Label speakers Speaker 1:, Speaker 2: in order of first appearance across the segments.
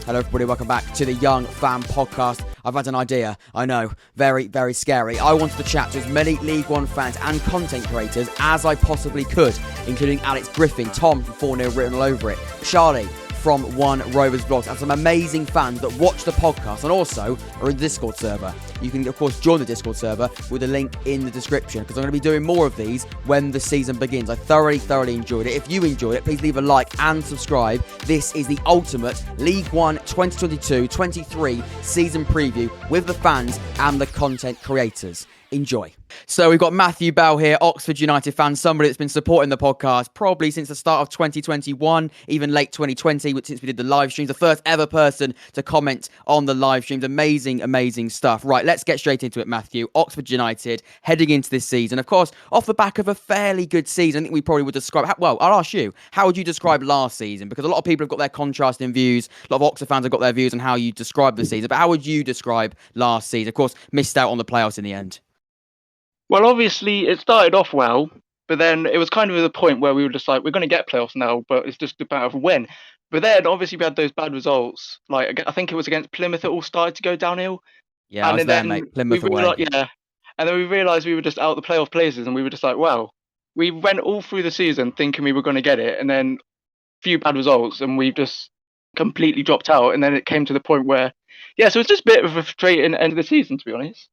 Speaker 1: Hello everybody, welcome back to the Young Fan Podcast. I've had an idea, I know, very, very scary. I wanted to chat to as many League One fans and content creators as I possibly could, including Alex Griffin, Tom from 4-0 written all over it, Charlie from One Rovers Vlogs, and some amazing fans that watch the podcast and also are in the Discord server. You can, of course, join the Discord server with a link in the description because I'm going to be doing more of these when the season begins. I thoroughly enjoyed it. If you enjoyed it, please leave a like and subscribe. This is the ultimate League One 2022-23 season preview with the fans and the content creators. Enjoy. So we've got Matthew Bell here, Oxford United fan, somebody that's been supporting the podcast probably since the start of 2021, even late 2020, since we did the live streams, the first ever person to comment on the live streams. Amazing stuff. Right, let's get straight into it, Matthew. Oxford United heading into this season, of course, off the back of a fairly good season. I think we probably would describe, I'll ask you, how would you describe last season? Because a lot of people have got their contrasting views. A lot of Oxford fans have got their views on how you describe the season. But how would you describe last season? Of course, missed out on the playoffs in the end.
Speaker 2: Well, obviously, it started off well, but then it was kind of at the point where we were just like, we're going to get playoffs now, but it's just about when. But then, obviously, we had those bad results. Like, I think it was against Plymouth, it all started to go downhill.
Speaker 1: Yeah, I was there, mate. Plymouth away.
Speaker 2: And then we realised we were just out of the playoff places, and we were just like, well, we went all through the season thinking we were going to get it, and then a few bad results, and we just completely dropped out. And then it came to the point where, so it's just a bit of a frustrating end of the season, to be honest.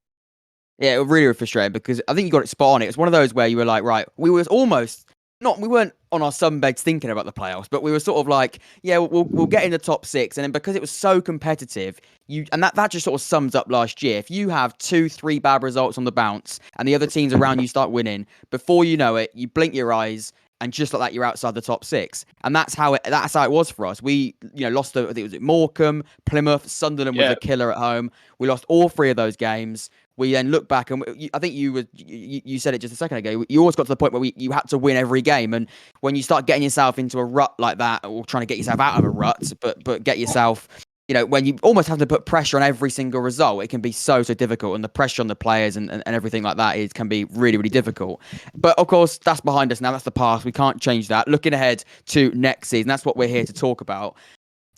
Speaker 1: Yeah, it was really frustrating because I think you got it spot on. It was one of those where you were like, right, we weren't on our sunbeds thinking about the playoffs, but we were sort of like, yeah, we'll get in the top six. And then because it was so competitive, that just sort of sums up last year. If you have 2-3 bad results on the bounce and the other teams around you start winning, before you know it, you blink your eyes and just like that, you're outside the top six. And that's how it was for us. We, lost I think it was at Morecambe, Plymouth, Sunderland was a killer at home. We lost all 3 of those games. We then look back and I think you said it just a second ago. You always got to the point where you had to win every game. And when you start getting yourself into a rut like that, or trying to get yourself out of a rut, but get yourself, when you almost have to put pressure on every single result, it can be so difficult. And the pressure on the players and everything like that can be really difficult. But of course, that's behind us now. That's the past. We can't change that. Looking ahead to next season, that's what we're here to talk about.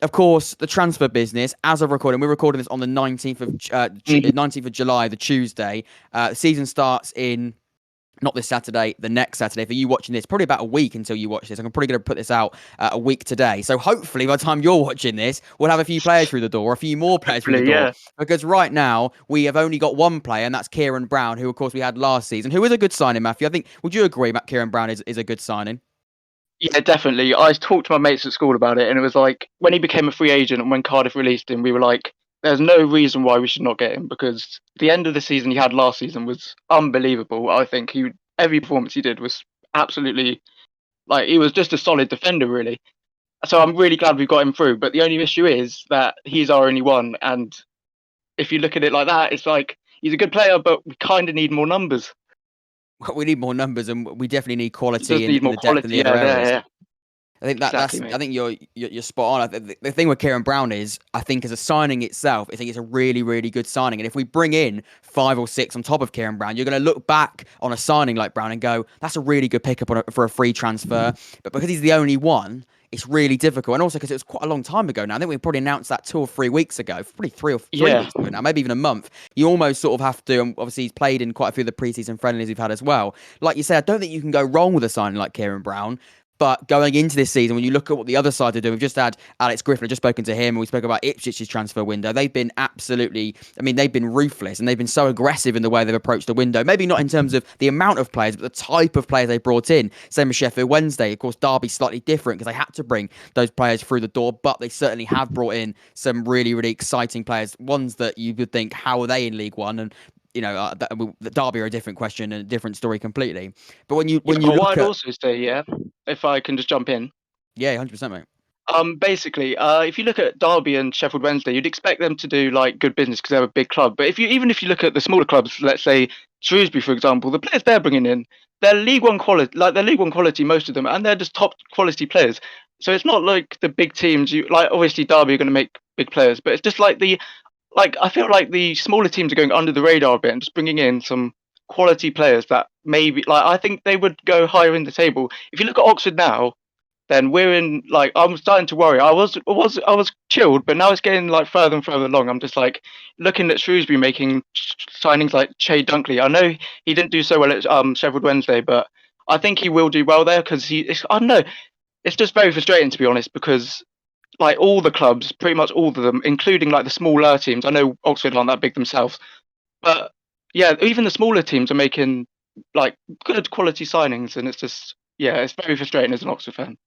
Speaker 1: Of course, the transfer business, as of recording, we're recording this on the 19th of July, the Tuesday. The season starts in, not this Saturday, the next Saturday. For you watching this, probably about a week until you watch this. I'm probably going to put this out a week today. So hopefully by the time you're watching this, we'll have a few players through the door, a few more players through the door. Yeah. Because right now, we have only got one player, and that's Kieran Brown, who, of course, we had last season, who is a good signing, Matthew. I think, would you agree, Matt, Kieran Brown is a good signing?
Speaker 2: Yeah, definitely. I talked to my mates at school about it, and it was like, when he became a free agent and when Cardiff released him, we were like, there's no reason why we should not get him, because the end of the season he had last season was unbelievable. I think every performance he did was absolutely, he was just a solid defender, really. So I'm really glad we got him through, but the only issue is that he's our only one, and if you look at it like that, it's like, he's a good player, but we kind of need more numbers.
Speaker 1: We need more numbers, and we definitely need quality in the depth in the other areas. Yeah. I think I think you're spot on. The thing with Kieran Brown is, I think as a signing itself, I think it's a really good signing. And if we bring in 5 or 6 on top of Kieran Brown, you're going to look back on a signing like Brown and go, that's a really good pickup for a free transfer. But because he's the only one, it's really difficult. And also because it was quite a long time ago now. I think we probably announced that 2 or 3 weeks ago, probably 3 or 3 weeks ago now, maybe even a month. You almost sort of have to, and obviously he's played in quite a few of the preseason friendlies we've had as well. Like you said, I don't think you can go wrong with a signing like Kieran Brown. But going into this season, when you look at what the other side are doing, we've just had Alex Griffin, I've just spoken to him, and we spoke about Ipswich's transfer window. They've been they've been ruthless, and they've been so aggressive in the way they've approached the window. Maybe not in terms of the amount of players, but the type of players they brought in. Same with Sheffield Wednesday. Of course, Derby's slightly different because they had to bring those players through the door, but they certainly have brought in some really exciting players, ones that you would think, how are they in League One? And the Derby are a different question and a different story completely. But when you
Speaker 2: I'd also say, if I can just jump in.
Speaker 1: Yeah, 100%, mate.
Speaker 2: Basically, if you look at Derby and Sheffield Wednesday, you'd expect them to do good business because they're a big club. But even if you look at the smaller clubs, let's say Shrewsbury, for example, the players they're bringing in, they're League One quality, most of them, and they're just top quality players. So it's not like the big teams. Obviously Derby are going to make big players, but it's just I feel like the smaller teams are going under the radar a bit and just bringing in some quality players that maybe, I think they would go higher in the table. If you look at Oxford now, then we're in like I'm starting to worry. I was chilled, but now it's getting like further and further along. I'm just like looking at Shrewsbury making signings like Che Dunkley. I know he didn't do so well at Sheffield Wednesday, but I think he will do well there because I don't know. It's just very frustrating to be honest because like all the clubs, pretty much all of them, including like the smaller teams. I know Oxford aren't that big themselves, but yeah, even the smaller teams are making like good quality signings, and it's just it's very frustrating as an Oxford fan.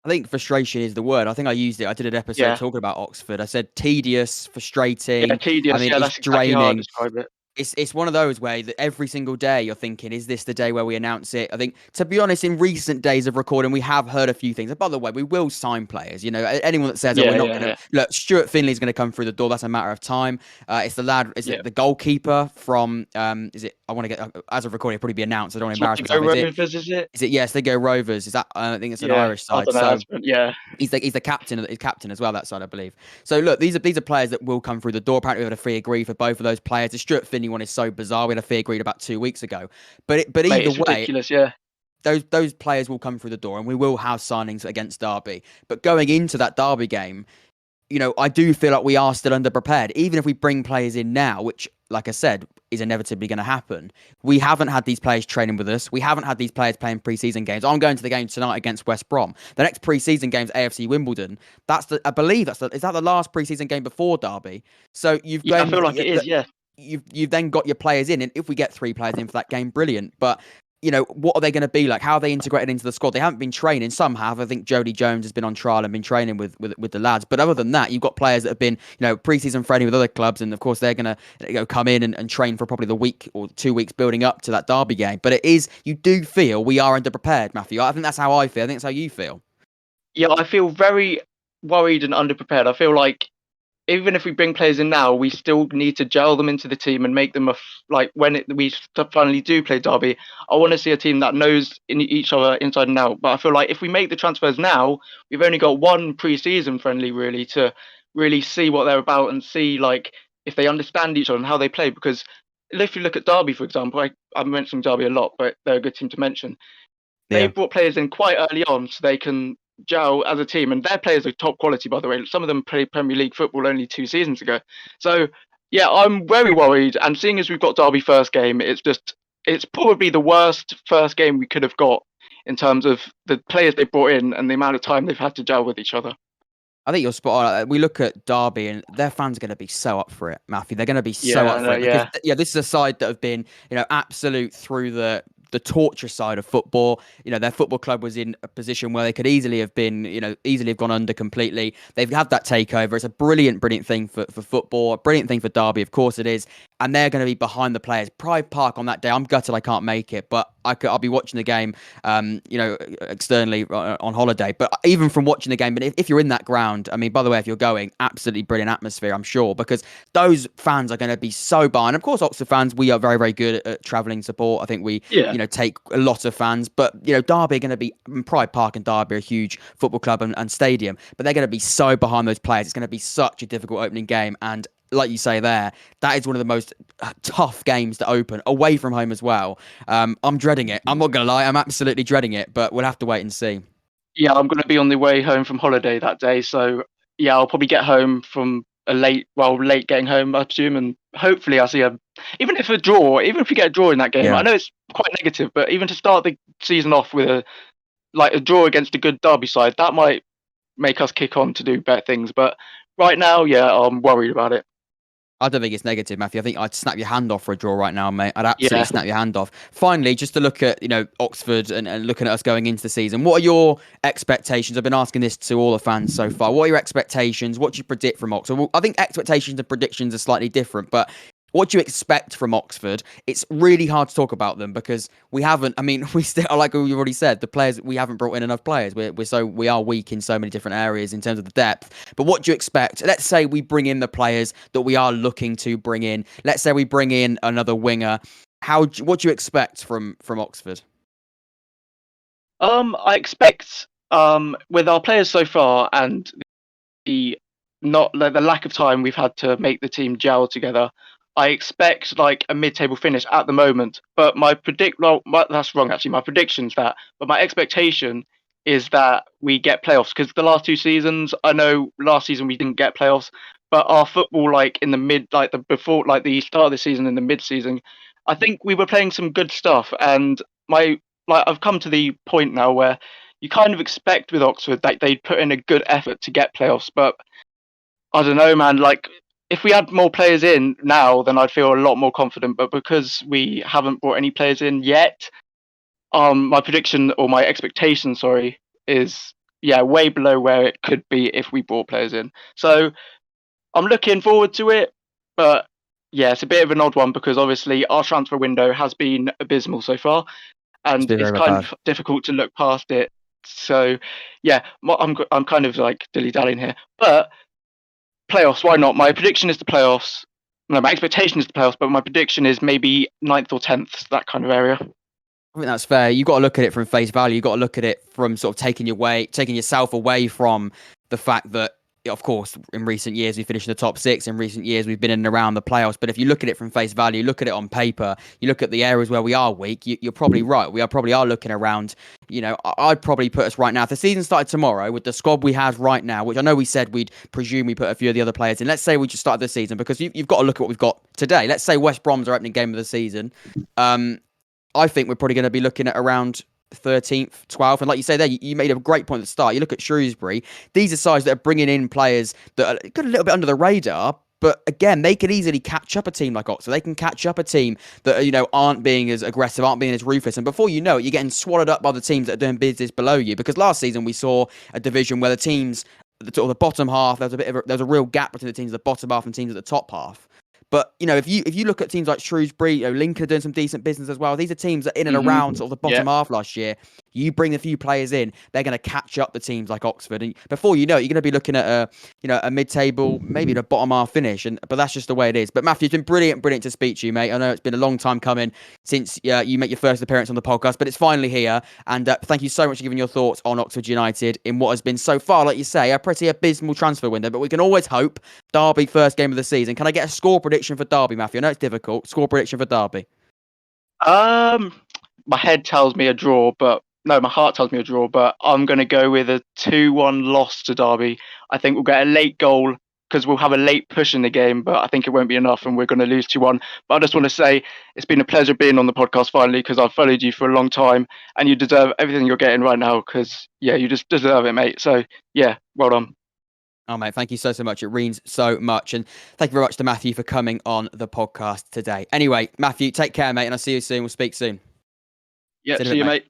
Speaker 1: I think frustration is the word. I think I used it. I did an episode
Speaker 2: Yeah,
Speaker 1: talking about Oxford. I said tedious,
Speaker 2: yeah,
Speaker 1: frustrating. I
Speaker 2: tedious.
Speaker 1: mean,
Speaker 2: Yeah,
Speaker 1: it's
Speaker 2: that's exactly how I
Speaker 1: draining.
Speaker 2: describe it.
Speaker 1: It's one of those where that every single day you're thinking, is this the day where we announce it? I think, to be honest, in recent days of recording, we have heard a few things. And by the way, we will sign players. You know, anyone that says, "Oh, we're
Speaker 2: Yeah,
Speaker 1: not
Speaker 2: yeah,
Speaker 1: going to
Speaker 2: yeah,
Speaker 1: look," Stuart Finley's going to come through the door. That's a matter of time. It's the lad. Is
Speaker 2: yeah.
Speaker 1: it the goalkeeper from? Is it? I want to get as of recording, it'll probably be announced. I don't want to embarrass
Speaker 2: Sligo
Speaker 1: myself. Is it?
Speaker 2: Rovers, is it?
Speaker 1: Is it? Yes, they go Rovers. Is that? I think it's an
Speaker 2: Yeah,
Speaker 1: Irish
Speaker 2: I
Speaker 1: side.
Speaker 2: don't know.
Speaker 1: So.
Speaker 2: Yeah,
Speaker 1: He's the captain. He's captain as well that side, I believe. So look, these are players that will come through the door. Apparently, we had a fee agreed for both of those players. The Stuart Finney one is so bizarre. We had a fee agreed about 2 weeks ago. But
Speaker 2: mate,
Speaker 1: either
Speaker 2: it's
Speaker 1: way,
Speaker 2: ridiculous. Yeah,
Speaker 1: those players will come through the door, and we will have signings against Derby. But going into that Derby game, I do feel like we are still underprepared. Even if we bring players in now, which, like I said, is inevitably going to happen, we haven't had these players training with us. We haven't had these players playing pre-season games. I'm going to the game tonight against West Brom. The next pre-season game's AFC Wimbledon. I believe is that the last pre-season game before Derby. So
Speaker 2: yeah. I feel like it is. Yeah,
Speaker 1: you've then got your players in, and if we get 3 players in for that game, brilliant. But what are they going to be like? How are they integrated into the squad? They haven't been training. Some have. I think Jody Jones has been on trial and been training with the lads. But other than that, you've got players that have been, pre-season friendly with other clubs, and of course they're going to come in and train for probably the week or 2 weeks building up to that Derby game. But you do feel we are underprepared, Matthew. I think that's how I feel. I think that's how you feel.
Speaker 2: yeah. I feel very worried and underprepared. I feel like even if we bring players in now, we still need to gel them into the team and make them like when we finally do play Derby. I want to see a team that knows each other inside and out. But I feel like if we make the transfers now, we've only got one pre-season friendly really to really see what they're about and see like if they understand each other and how they play. Because if you look at Derby, for example, I'm mentioning Derby a lot, but they're a good team to mention. They
Speaker 1: Yeah.
Speaker 2: brought players in quite early on so they can gel as a team, and their players are top quality, by the way. Some of them played Premier League football only 2 seasons ago. So yeah, I'm very worried. And seeing as we've got Derby first game, it's probably the worst first game we could have got in terms of the players they brought in and the amount of time they've had to gel with each other.
Speaker 1: I think you're spot on. We look at Derby, and their fans are going to be so up for it, Matthew. They're going to be so
Speaker 2: Yeah,
Speaker 1: up
Speaker 2: I
Speaker 1: for
Speaker 2: know,
Speaker 1: it because,
Speaker 2: yeah.
Speaker 1: this is a side that have been, absolute through the torture side of football. Their football club was in a position where they could easily have been, easily have gone under completely. They've had that takeover. It's a brilliant, brilliant thing for football, a brilliant thing for Derby, of course it is. And they're going to be behind the players. Pride Park on that day, I'm gutted I can't make it, but I'll be watching the game, externally on holiday. But even from watching the game, but if you're in that ground, I mean, by the way, if you're going, absolutely brilliant atmosphere, I'm sure, because those fans are going to be so behind. Of course, Oxford fans, we are very, very good at travelling support. I think we,
Speaker 2: Yeah.
Speaker 1: take a lot of fans. But, Derby are going to be, Pride Park and Derby are a huge football club and stadium, but they're going to be so behind those players. It's going to be such a difficult opening game. And like you say there, that is one of the most tough games to open away from home as well. I'm dreading it. I'm not going to lie. I'm absolutely dreading it, but we'll have to wait and see.
Speaker 2: Yeah, I'm going to be on the way home from holiday that day. So yeah, I'll probably get home from late getting home, I presume, and hopefully I'll see even if we get a draw in that game. I
Speaker 1: Yeah.
Speaker 2: know it's quite negative, but even to start the season off with a draw against a good Derby side, that might make us kick on to do better things. But right now, yeah, I'm worried about it.
Speaker 1: I don't think it's negative, Matthew. I think I'd snap your hand off for a draw right now, mate. I'd absolutely
Speaker 2: Yeah.
Speaker 1: snap your hand off. Finally, just to look at, Oxford and looking at us going into the season, what are your expectations? I've been asking this to all the fans so far. What are your expectations? What do you predict from Oxford? Well, I think expectations and predictions are slightly different, but what do you expect from Oxford? It's really hard to talk about them because we haven't. I mean, we still, like you already said, the players, we haven't brought in enough players. We are weak in so many different areas in terms of the depth. But what do you expect? Let's say we bring in the players that we are looking to bring in. Let's say we bring in another winger. What do you expect from Oxford?
Speaker 2: I expect with our players so far and the not the lack of time we've had to make the team gel together, I expect like a mid-table finish at the moment. But that's wrong actually. My prediction's that, but my expectation is that we get playoffs, because the last 2 seasons, I know last season we didn't get playoffs, but our football, like in the mid, like the before, like the start of the season and the mid season, I think we were playing some good stuff. And I've come to the point now where you kind of expect with Oxford that they'd put in a good effort to get playoffs, but I don't know, man. Like, if we had more players in now, then I'd feel a lot more confident. But because we haven't brought any players in yet, my prediction, or my expectation, sorry, is way below where it could be if we brought players in. So I'm looking forward to it, but yeah, it's a bit of an odd one because obviously our transfer window has been abysmal so far, and
Speaker 1: been
Speaker 2: it's
Speaker 1: very
Speaker 2: kind
Speaker 1: bad.
Speaker 2: of difficult to look past it. So yeah, I'm kind of like dilly dallying here, but playoffs, why not? My prediction is the playoffs. No, my expectation is the playoffs, but my prediction is maybe 9th or 10th, that kind of area.
Speaker 1: I think that's fair. You got to look at it from face value. You got to look at it from sort of taking yourself away from the fact that, of course, in recent years we finished in the top six. In recent years we've been in and around the playoffs. But if you look at it from face value, look at it on paper, you look at the areas where we are weak. You're probably right. We are looking around. I'd probably put us right now. If the season started tomorrow with the squad we have right now, which I know we said we'd presume we put a few of the other players in. Let's say we just started the season, because you've got to look at what we've got today. Let's say West Brom's our opening game of the season. I think we're probably going to be looking at around 13th, 12th. And like you say there, you made a great point at the start. You look at Shrewsbury. These are sides that are bringing in players that are a little bit under the radar. But again, they could easily catch up a team like Oxford. They can catch up a team that, aren't being as aggressive, aren't being as ruthless. And before you know it, you're getting swallowed up by the teams that are doing business below you. Because last season we saw a division where the teams, the bottom half, there was a real gap between the teams at the bottom half and teams at the top half. But, if you look at teams like Shrewsbury, Lincoln are doing some decent business as well. These are teams that are in and around sort of the bottom half last year. You bring a few players in, they're going to catch up the teams like Oxford. And before you know it, you're going to be looking at a mid-table, maybe the bottom half finish. But that's just the way it is. But Matthew, it's been brilliant to speak to you, mate. I know it's been a long time coming since you make your first appearance on the podcast, but it's finally here. And thank you so much for giving your thoughts on Oxford United in what has been so far, like you say, a pretty abysmal transfer window. But we can always hope. Derby, first game of the season. Can I get a score prediction for Derby, Matthew? I know it's difficult. Score prediction for Derby.
Speaker 2: My head tells me a draw, but no, my heart tells me a draw. But I'm going to go with a 2-1 loss to Derby. I think we'll get a late goal because we'll have a late push in the game, but I think it won't be enough, and we're going to lose 2-1. But I just want to say it's been a pleasure being on the podcast finally, because I've followed you for a long time, and you deserve everything you're getting right now, because you just deserve it, mate. So well done.
Speaker 1: Oh, mate, thank you so much. It means so much. And thank you very much to Matthew for coming on the podcast today. Anyway, Matthew, take care, mate, and I'll see you soon. We'll speak soon.
Speaker 2: Yeah, see you, mate.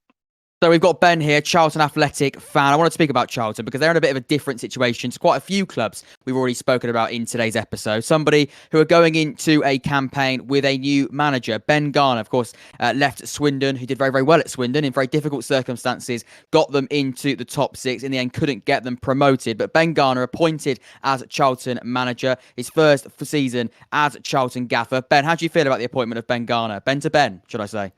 Speaker 1: So we've got Ben here, Charlton Athletic fan. I want to speak about Charlton because they're in a bit of a different situation to quite a few clubs we've already spoken about in today's episode. Somebody who are going into a campaign with a new manager. Ben Garner, of course, left Swindon, who did very, very well at Swindon in very difficult circumstances, got them into the top six. In the end, couldn't get them promoted. But Ben Garner appointed as Charlton manager, his first season as Charlton gaffer. Ben, how do you feel about the appointment of Ben Garner? Ben to Ben, should I say?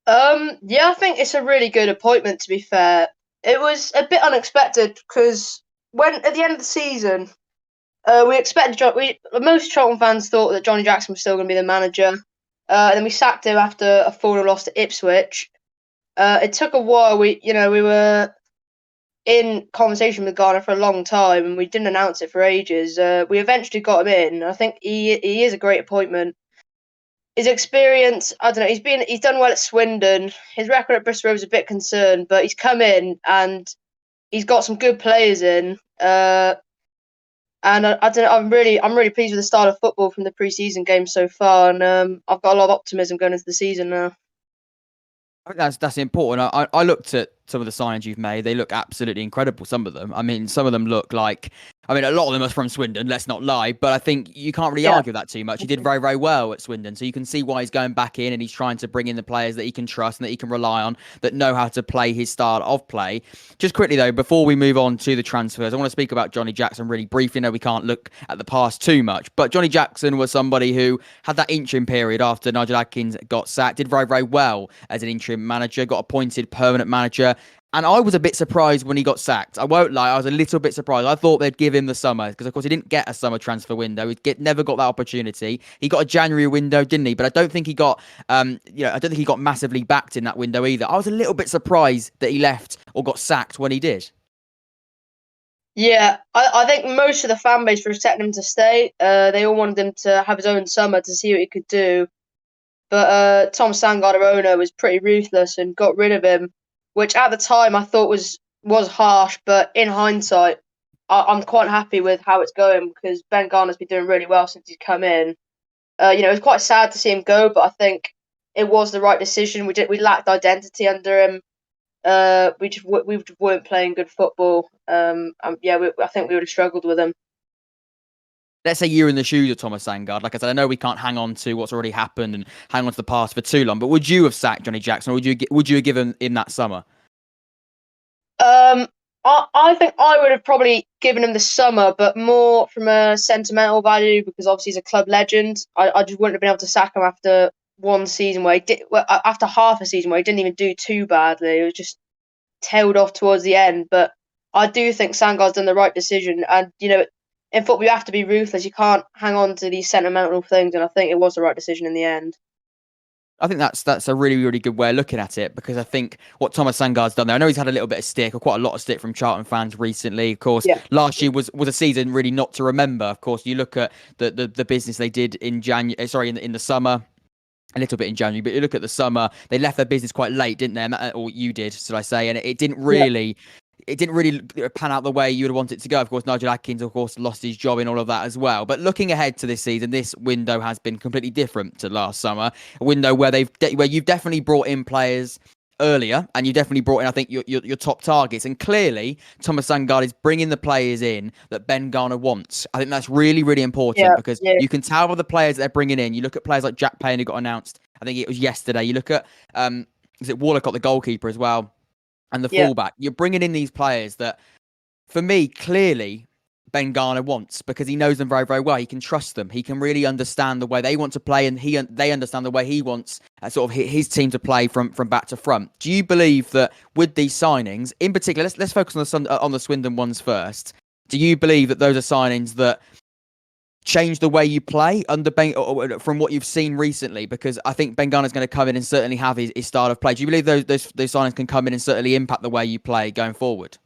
Speaker 3: I think it's a really good appointment, to be fair. It was a bit unexpected because when at the end of the season, we expected most Charlton fans thought that Johnny Jackson was still going to be the manager. And then we sacked him after a 4-0 loss to Ipswich. It took a while. We were in conversation with Garner for a long time, and we didn't announce it for ages. We eventually got him in. I think he is a great appointment. His experience, I don't know, he's done well at Swindon. His record at Bristol Rovers is a bit concerned, but he's come in and he's got some good players in. And I don't know, I'm really pleased with the start of football from the pre-season game so far, and I've got a lot of optimism going into the season now.
Speaker 1: I think that's important. I looked at some of the signings you've made. They look absolutely incredible, some of them. I mean, some of them look like... I mean, a lot of them are from Swindon, let's not lie, but I think you can't really argue that too much. He did very, very well at Swindon, so you can see why he's going back in and he's trying to bring in the players that he can trust and that he can rely on, that know how to play his style of play. Just quickly, though, before we move on to the transfers, I want to speak about Johnny Jackson really briefly. No, we can't look at the past too much, but Johnny Jackson was somebody who had that interim period after Nigel Adkins got sacked, did very, very well as an interim manager, got appointed permanent manager, And I was a bit surprised when he got sacked. I won't lie, I was a little bit surprised. I thought they'd give him the summer because, of course, he didn't get a summer transfer window. Never got that opportunity. He got a January window, didn't he? But I don't think he got, I don't think he got massively backed in that window either. I was a little bit surprised that he left or got sacked when he did.
Speaker 3: Yeah, I think most of the fan base were expecting him to stay. They all wanted him to have his own summer to see what he could do. But Tom Sandgaard, our owner, was pretty ruthless and got rid of him, which at the time I thought was harsh. But in hindsight, I'm quite happy with how it's going because Ben Garner's been doing really well since he's come in. It was quite sad to see him go, but I think it was the right decision. We lacked identity under him. We just weren't playing good football. I think we would have struggled with him.
Speaker 1: Let's say you're in the shoes of Thomas Sandgaard. Like I said, I know we can't hang on to what's already happened and hang on to the past for too long, but would you have sacked Johnny Jackson, or would you have given him that summer?
Speaker 3: I think I would have probably given him the summer, but more from a sentimental value because obviously he's a club legend. I just wouldn't have been able to sack him after one season where after half a season where he didn't even do too badly. It was just tailed off towards the end. But I do think Sandgaard's done the right decision, and in football you have to be ruthless. You can't hang on to these sentimental things, and I think it was the right decision in the end.
Speaker 1: I think that's a really, really good way of looking at it because I think what Thomas Sandgaard's done there, I know he's had a little bit of stick or quite a lot of stick from Charlton fans recently. Of course, Last year was a season really not to remember. Of course, you look at the business they did in in the summer. A little bit in January, but you look at the summer, they left their business quite late, didn't they? Or you did, should I say? And it didn't really pan out the way you would want it to go. Of course, Nigel Adkins, of course, lost his job in all of that as well. But looking ahead to this season, this window has been completely different to last summer. A window where you've definitely brought in players earlier, and you definitely brought in, I think, your top targets. And clearly, Thomas Sandgaard is bringing the players in that Ben Garner wants. I think that's really, really important because you can tell by the players that they're bringing in. You look at players like Jack Payne, who got announced, I think it was yesterday. You look at, is it Walcott, the goalkeeper as well, and the fullback. You're bringing in these players that, for me, clearly Ben Garner wants because he knows them very, very well. He can trust them. He can really understand the way they want to play, and they understand the way he wants sort of his team to play from back to front. Do you believe that with these signings, in particular, let's focus on the Swindon ones first. Do you believe that those are signings that change the way you play under Ben, or from what you've seen recently? Because I think Ben Garner's going to come in and certainly have his style of play. Do you believe those signings can come in and certainly impact the way you play going forward?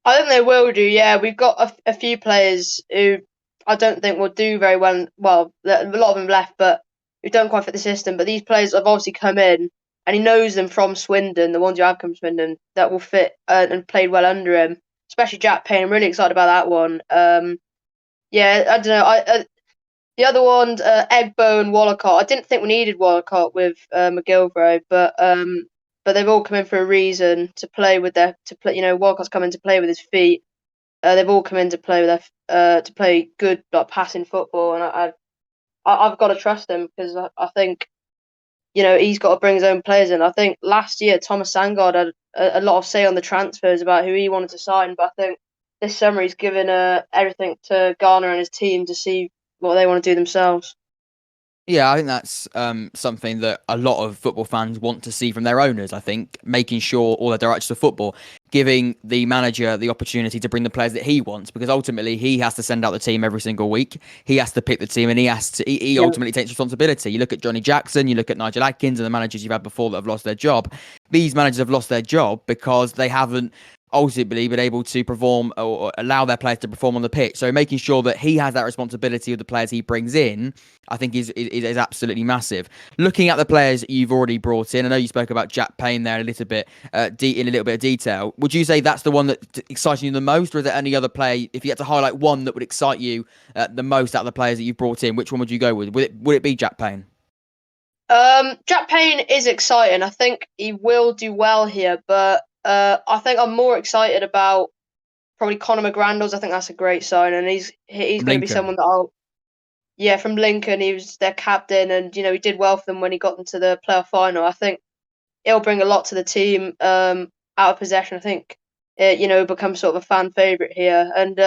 Speaker 3: I think they will do, yeah. We've got a few players who I don't think will do very well. Well, a lot of them left, but who don't quite fit the system. But these players have obviously come in, and he knows them from Swindon, the ones who have come from Swindon, that will fit and played well under him, especially Jack Payne. I'm really excited about that one. I don't know. The other ones, Egbo and Walcott. I didn't think we needed Walcott with McGilvray, but they've all come in for a reason to play with Walcott's come in to play with his feet. They've all come in to play with to play good passing football, and I've got to trust him because I think he's got to bring his own players in. I think last year Thomas Sandgaard had a lot of say on the transfers about who he wanted to sign, but I think this summer he's given everything to Garner and his team to see what they want to do themselves.
Speaker 1: Yeah, I think that's something that a lot of football fans want to see from their owners. I think making sure all the directors of football giving the manager the opportunity to bring the players that he wants, because ultimately he has to send out the team every single week. He has to pick the team, and he ultimately takes responsibility. You look at Johnny Jackson, you look at Nigel Adkins, and the managers you've had before that have lost their job. These managers have lost their job because they haven't ultimately been able to perform or allow their players to perform on the pitch. So making sure that he has that responsibility of the players he brings in, I think is absolutely massive. Looking at the players you've already brought in, I know you spoke about Jack Payne there in a little bit of detail. Would you say that's the one that excites you the most, or is there any other player, if you had to highlight one that would excite you the most out of the players that you've brought in, which one would you go with? Would it be Jack Payne?
Speaker 3: Jack Payne is exciting. I think he will do well here, but I think I'm more excited about probably Conor McGrandles. I think that's a great sign, and he's going to be someone that from Lincoln. He was their captain, and he did well for them when he got them to the playoff final. I think he'll bring a lot to the team out of possession. I think become sort of a fan favourite here, and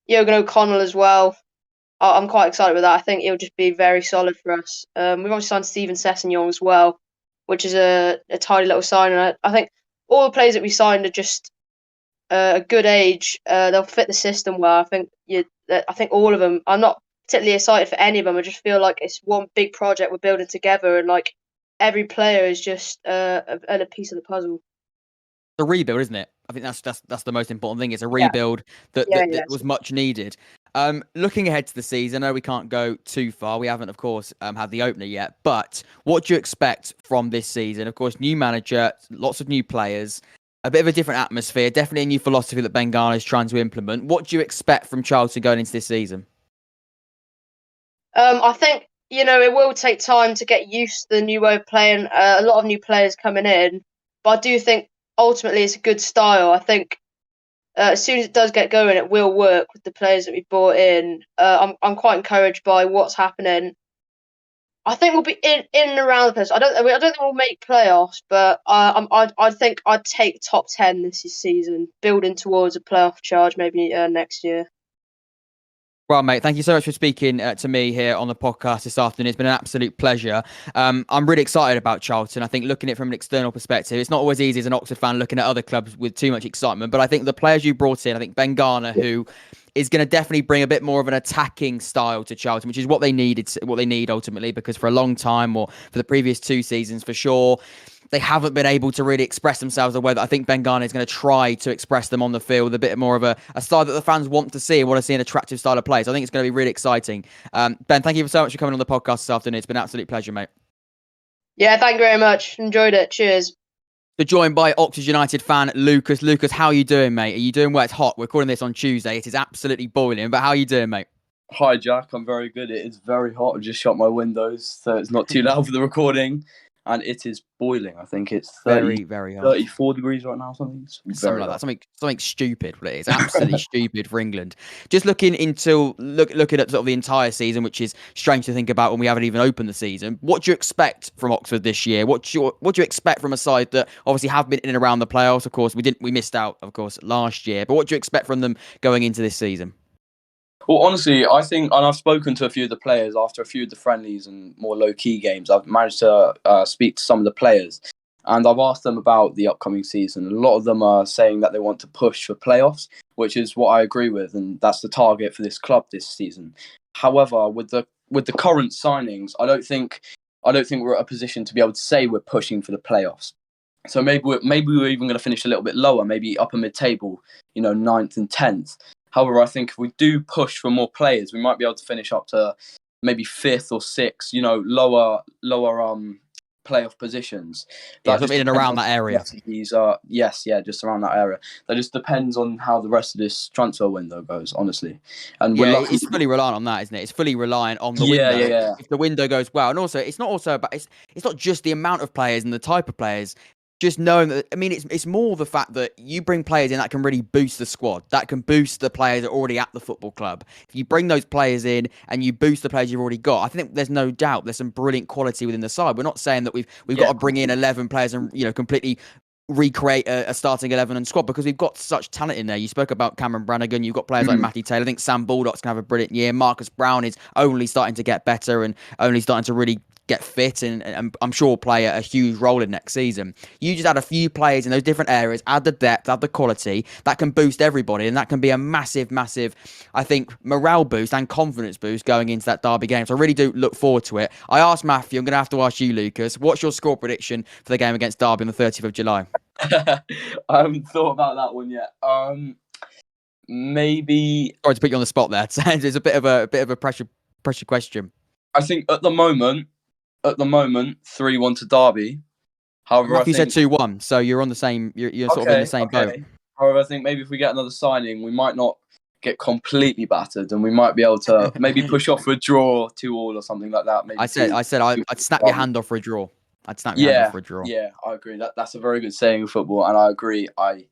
Speaker 3: Jurgen O'Connell as well. I'm quite excited with that. I think he'll just be very solid for us. We've obviously signed Steven Sessegnon as well, which is a tidy little sign, and I think all the players that we signed are just a good age. They'll fit the system well. I think all of them. I'm not particularly excited for any of them. I just feel like it's one big project we're building together, and like every player is just a piece of the puzzle.
Speaker 1: The rebuild, isn't it? I think that's the most important thing. It's a
Speaker 3: Yeah.
Speaker 1: rebuild that
Speaker 3: Yeah,
Speaker 1: was much needed. Looking ahead to the season, I know we can't go too far. We haven't, of course, had the opener yet. But what do you expect from this season? Of course, new manager, lots of new players, a bit of a different atmosphere, definitely a new philosophy that Ben Garner is trying to implement. What do you expect from Charlton going into this season?
Speaker 3: I think it will take time to get used to the new way of playing. A lot of new players coming in, but I do think ultimately it's a good style. I think as soon as it does get going, it will work with the players that we brought in. I'm quite encouraged by what's happening. I think we'll be in and around the place. I don't think we'll make playoffs, but I think I'd take top 10 this season, building towards a playoff charge maybe next year.
Speaker 1: Well, mate, thank you so much for speaking to me here on the podcast this afternoon. It's been an absolute pleasure. I'm really excited about Charlton. I think looking at it from an external perspective, it's not always easy as an Oxford fan looking at other clubs with too much excitement. But I think the players you brought in, I think Ben Garner, who is going to definitely bring a bit more of an attacking style to Charlton, which is what they need ultimately, because for a long time, or for the previous 2 seasons for sure, they haven't been able to really express themselves the way that I think Ben Garner is going to try to express them on the field, a bit more of a style that the fans want to see and want to see an attractive style of play. So I think it's going to be really exciting. Ben, thank you so much for coming on the podcast this afternoon. It's been an absolute pleasure, mate.
Speaker 3: Yeah, thank you very much. Enjoyed it. Cheers.
Speaker 1: So joined by Oxford United fan Lucas. Lucas, how are you doing, mate? Are you doing well? It's hot. We're recording this on Tuesday. It is absolutely boiling. But how are you doing, mate?
Speaker 4: Hi, Jack. I'm very good. It is very hot. I just shut my windows so it's not too loud for the recording. And it is boiling. I think it's 30,
Speaker 1: very hot.
Speaker 4: 34 degrees right now. Something
Speaker 1: like that. Something stupid. What it is, absolutely stupid for England. Just looking at sort of the entire season, which is strange to think about when we haven't even opened the season. What do you expect from Oxford this year? What do you expect from a side that obviously have been in and around the playoffs? Of course, we missed out, of course, last year. But what do you expect from them going into this season?
Speaker 4: Well, honestly, I think, and I've spoken to a few of the players after a few of the friendlies and more low-key games. I've managed to speak to some of the players, and I've asked them about the upcoming season. A lot of them are saying that they want to push for playoffs, which is what I agree with, and that's the target for this club this season. However, with the current signings, I don't think we're at a position to be able to say we're pushing for the playoffs. So maybe we're even going to finish a little bit lower, maybe upper mid-table, 9th and 10th. However, I think if we do push for more players, we might be able to finish up to maybe 5th or 6th, lower playoff positions.
Speaker 1: Yeah, in and around that area.
Speaker 4: Just around that area. That just depends on how the rest of this transfer window goes, honestly. And
Speaker 1: it's fully reliant on that, isn't it? It's fully reliant on the window.
Speaker 4: Yeah.
Speaker 1: If the window goes well, and also it's not just the amount of players and the type of players. Just knowing that, it's more the fact that you bring players in that can really boost the squad, that can boost the players that are already at the football club. If you bring those players in and you boost the players you've already got, I think there's no doubt there's some brilliant quality within the side. We're not saying that we've got to bring in 11 players and completely recreate a starting 11 and squad, because we've got such talent in there. You spoke about Cameron Brannigan. You've got players like Matty Taylor. I think Sam Baldock's going to have a brilliant year. Marcus Brown is only starting to get better and only starting to really get fit, and I'm sure will play a huge role in next season. You just add a few players in those different areas, add the depth, add the quality, that can boost everybody, and that can be a massive, I think, morale boost and confidence boost going into that derby game. So I really do look forward to it. I asked Matthew, I'm going to have to ask you, Lucas, what's your score prediction for the game against Derby on the 30th of July?
Speaker 4: I haven't thought about that one yet. Maybe.
Speaker 1: Sorry to put you on the spot there. It's a bit of a pressure question.
Speaker 4: I think at the moment, 3-1 to Derby. However,
Speaker 1: Matthew said 2-1, so you're on the same. You're sort of in the same boat.
Speaker 4: However, I think maybe if we get another signing, we might not get completely battered, and we might be able to maybe push off for a draw, 2-2 or something like that. Maybe
Speaker 1: I said I'd snap your hand off for a draw. I'd snap your hand off for a draw.
Speaker 4: Yeah, I agree. That's a very good saying in football, and I agree. I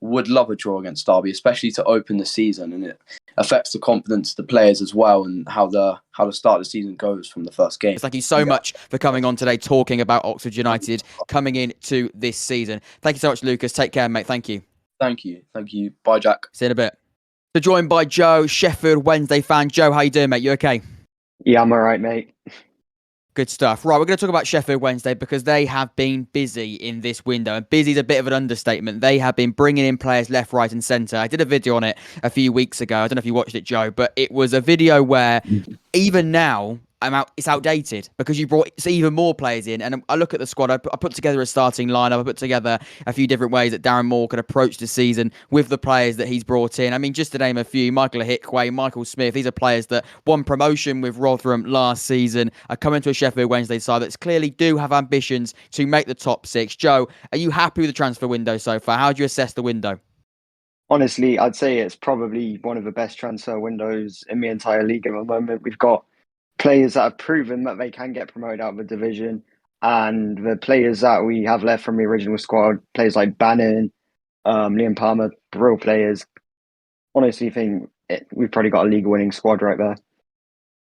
Speaker 4: would love a draw against Derby, especially to open the season, and it affects the confidence of the players as well, and how the start of the season goes from the first game.
Speaker 1: Thank you so much for coming on today, talking about Oxford United coming into this season. Thank you so much, Lucas. Take care, mate. Thank you.
Speaker 4: Thank you. Bye, Jack.
Speaker 1: See you in a bit. So joined by Joe, Sheffield Wednesday fan. Joe, how you doing, mate? You okay?
Speaker 5: Yeah, I'm all right, mate.
Speaker 1: Good stuff. Right, we're going to talk about Sheffield Wednesday because they have been busy in this window. And busy is a bit of an understatement. They have been bringing in players left, right and centre. I did a video on it a few weeks ago. I don't know if you watched it, Joe, but it was a video where even now it's outdated because you brought even more players in. And I look at the squad. I put together a starting lineup. I put together a few different ways that Darren Moore could approach the season with the players that he's brought in. I mean, just to name a few, Michael Hickway, Michael Smith. These are players that won promotion with Rotherham last season, are coming to a Sheffield Wednesday side that clearly do have ambitions to make the top six. Joe, are you happy with the transfer window so far? How do you assess the window?
Speaker 5: Honestly, I'd say it's probably one of the best transfer windows in the entire league at the moment. We've got players that have proven that they can get promoted out of the division, and the players that we have left from the original squad, players like Bannon, Liam Palmer, real players. Honestly, we've probably got a league-winning squad right there.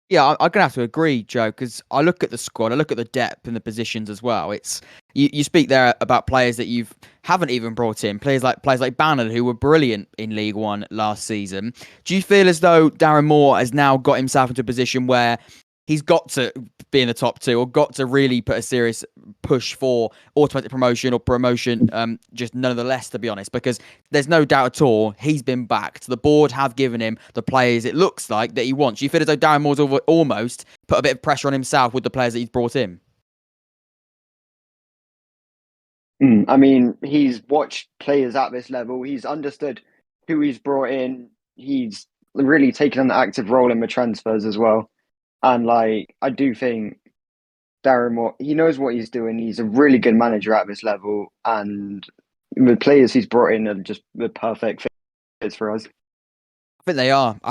Speaker 1: Yeah, I'm going to have to agree, Joe, because I look at the squad, I look at the depth and the positions as well. It's you speak there about players that you haven't even brought in, players like Bannon, who were brilliant in League One last season. Do you feel as though Darren Moore has now got himself into a position where he's got to be in the top two or got to really put a serious push for automatic promotion or promotion, just nonetheless, to be honest, because there's no doubt at all he's been backed. The board have given him the players it looks like that he wants. You feel as though Darren Moore's almost put a bit of pressure on himself with the players that he's brought in?
Speaker 5: I mean, he's watched players at this level. He's understood who he's brought in. He's really taken an active role in the transfers as well. And I do think Darren Moore, he knows what he's doing. He's a really good manager at this level, and the players he's brought in are just the perfect fits for us.
Speaker 1: I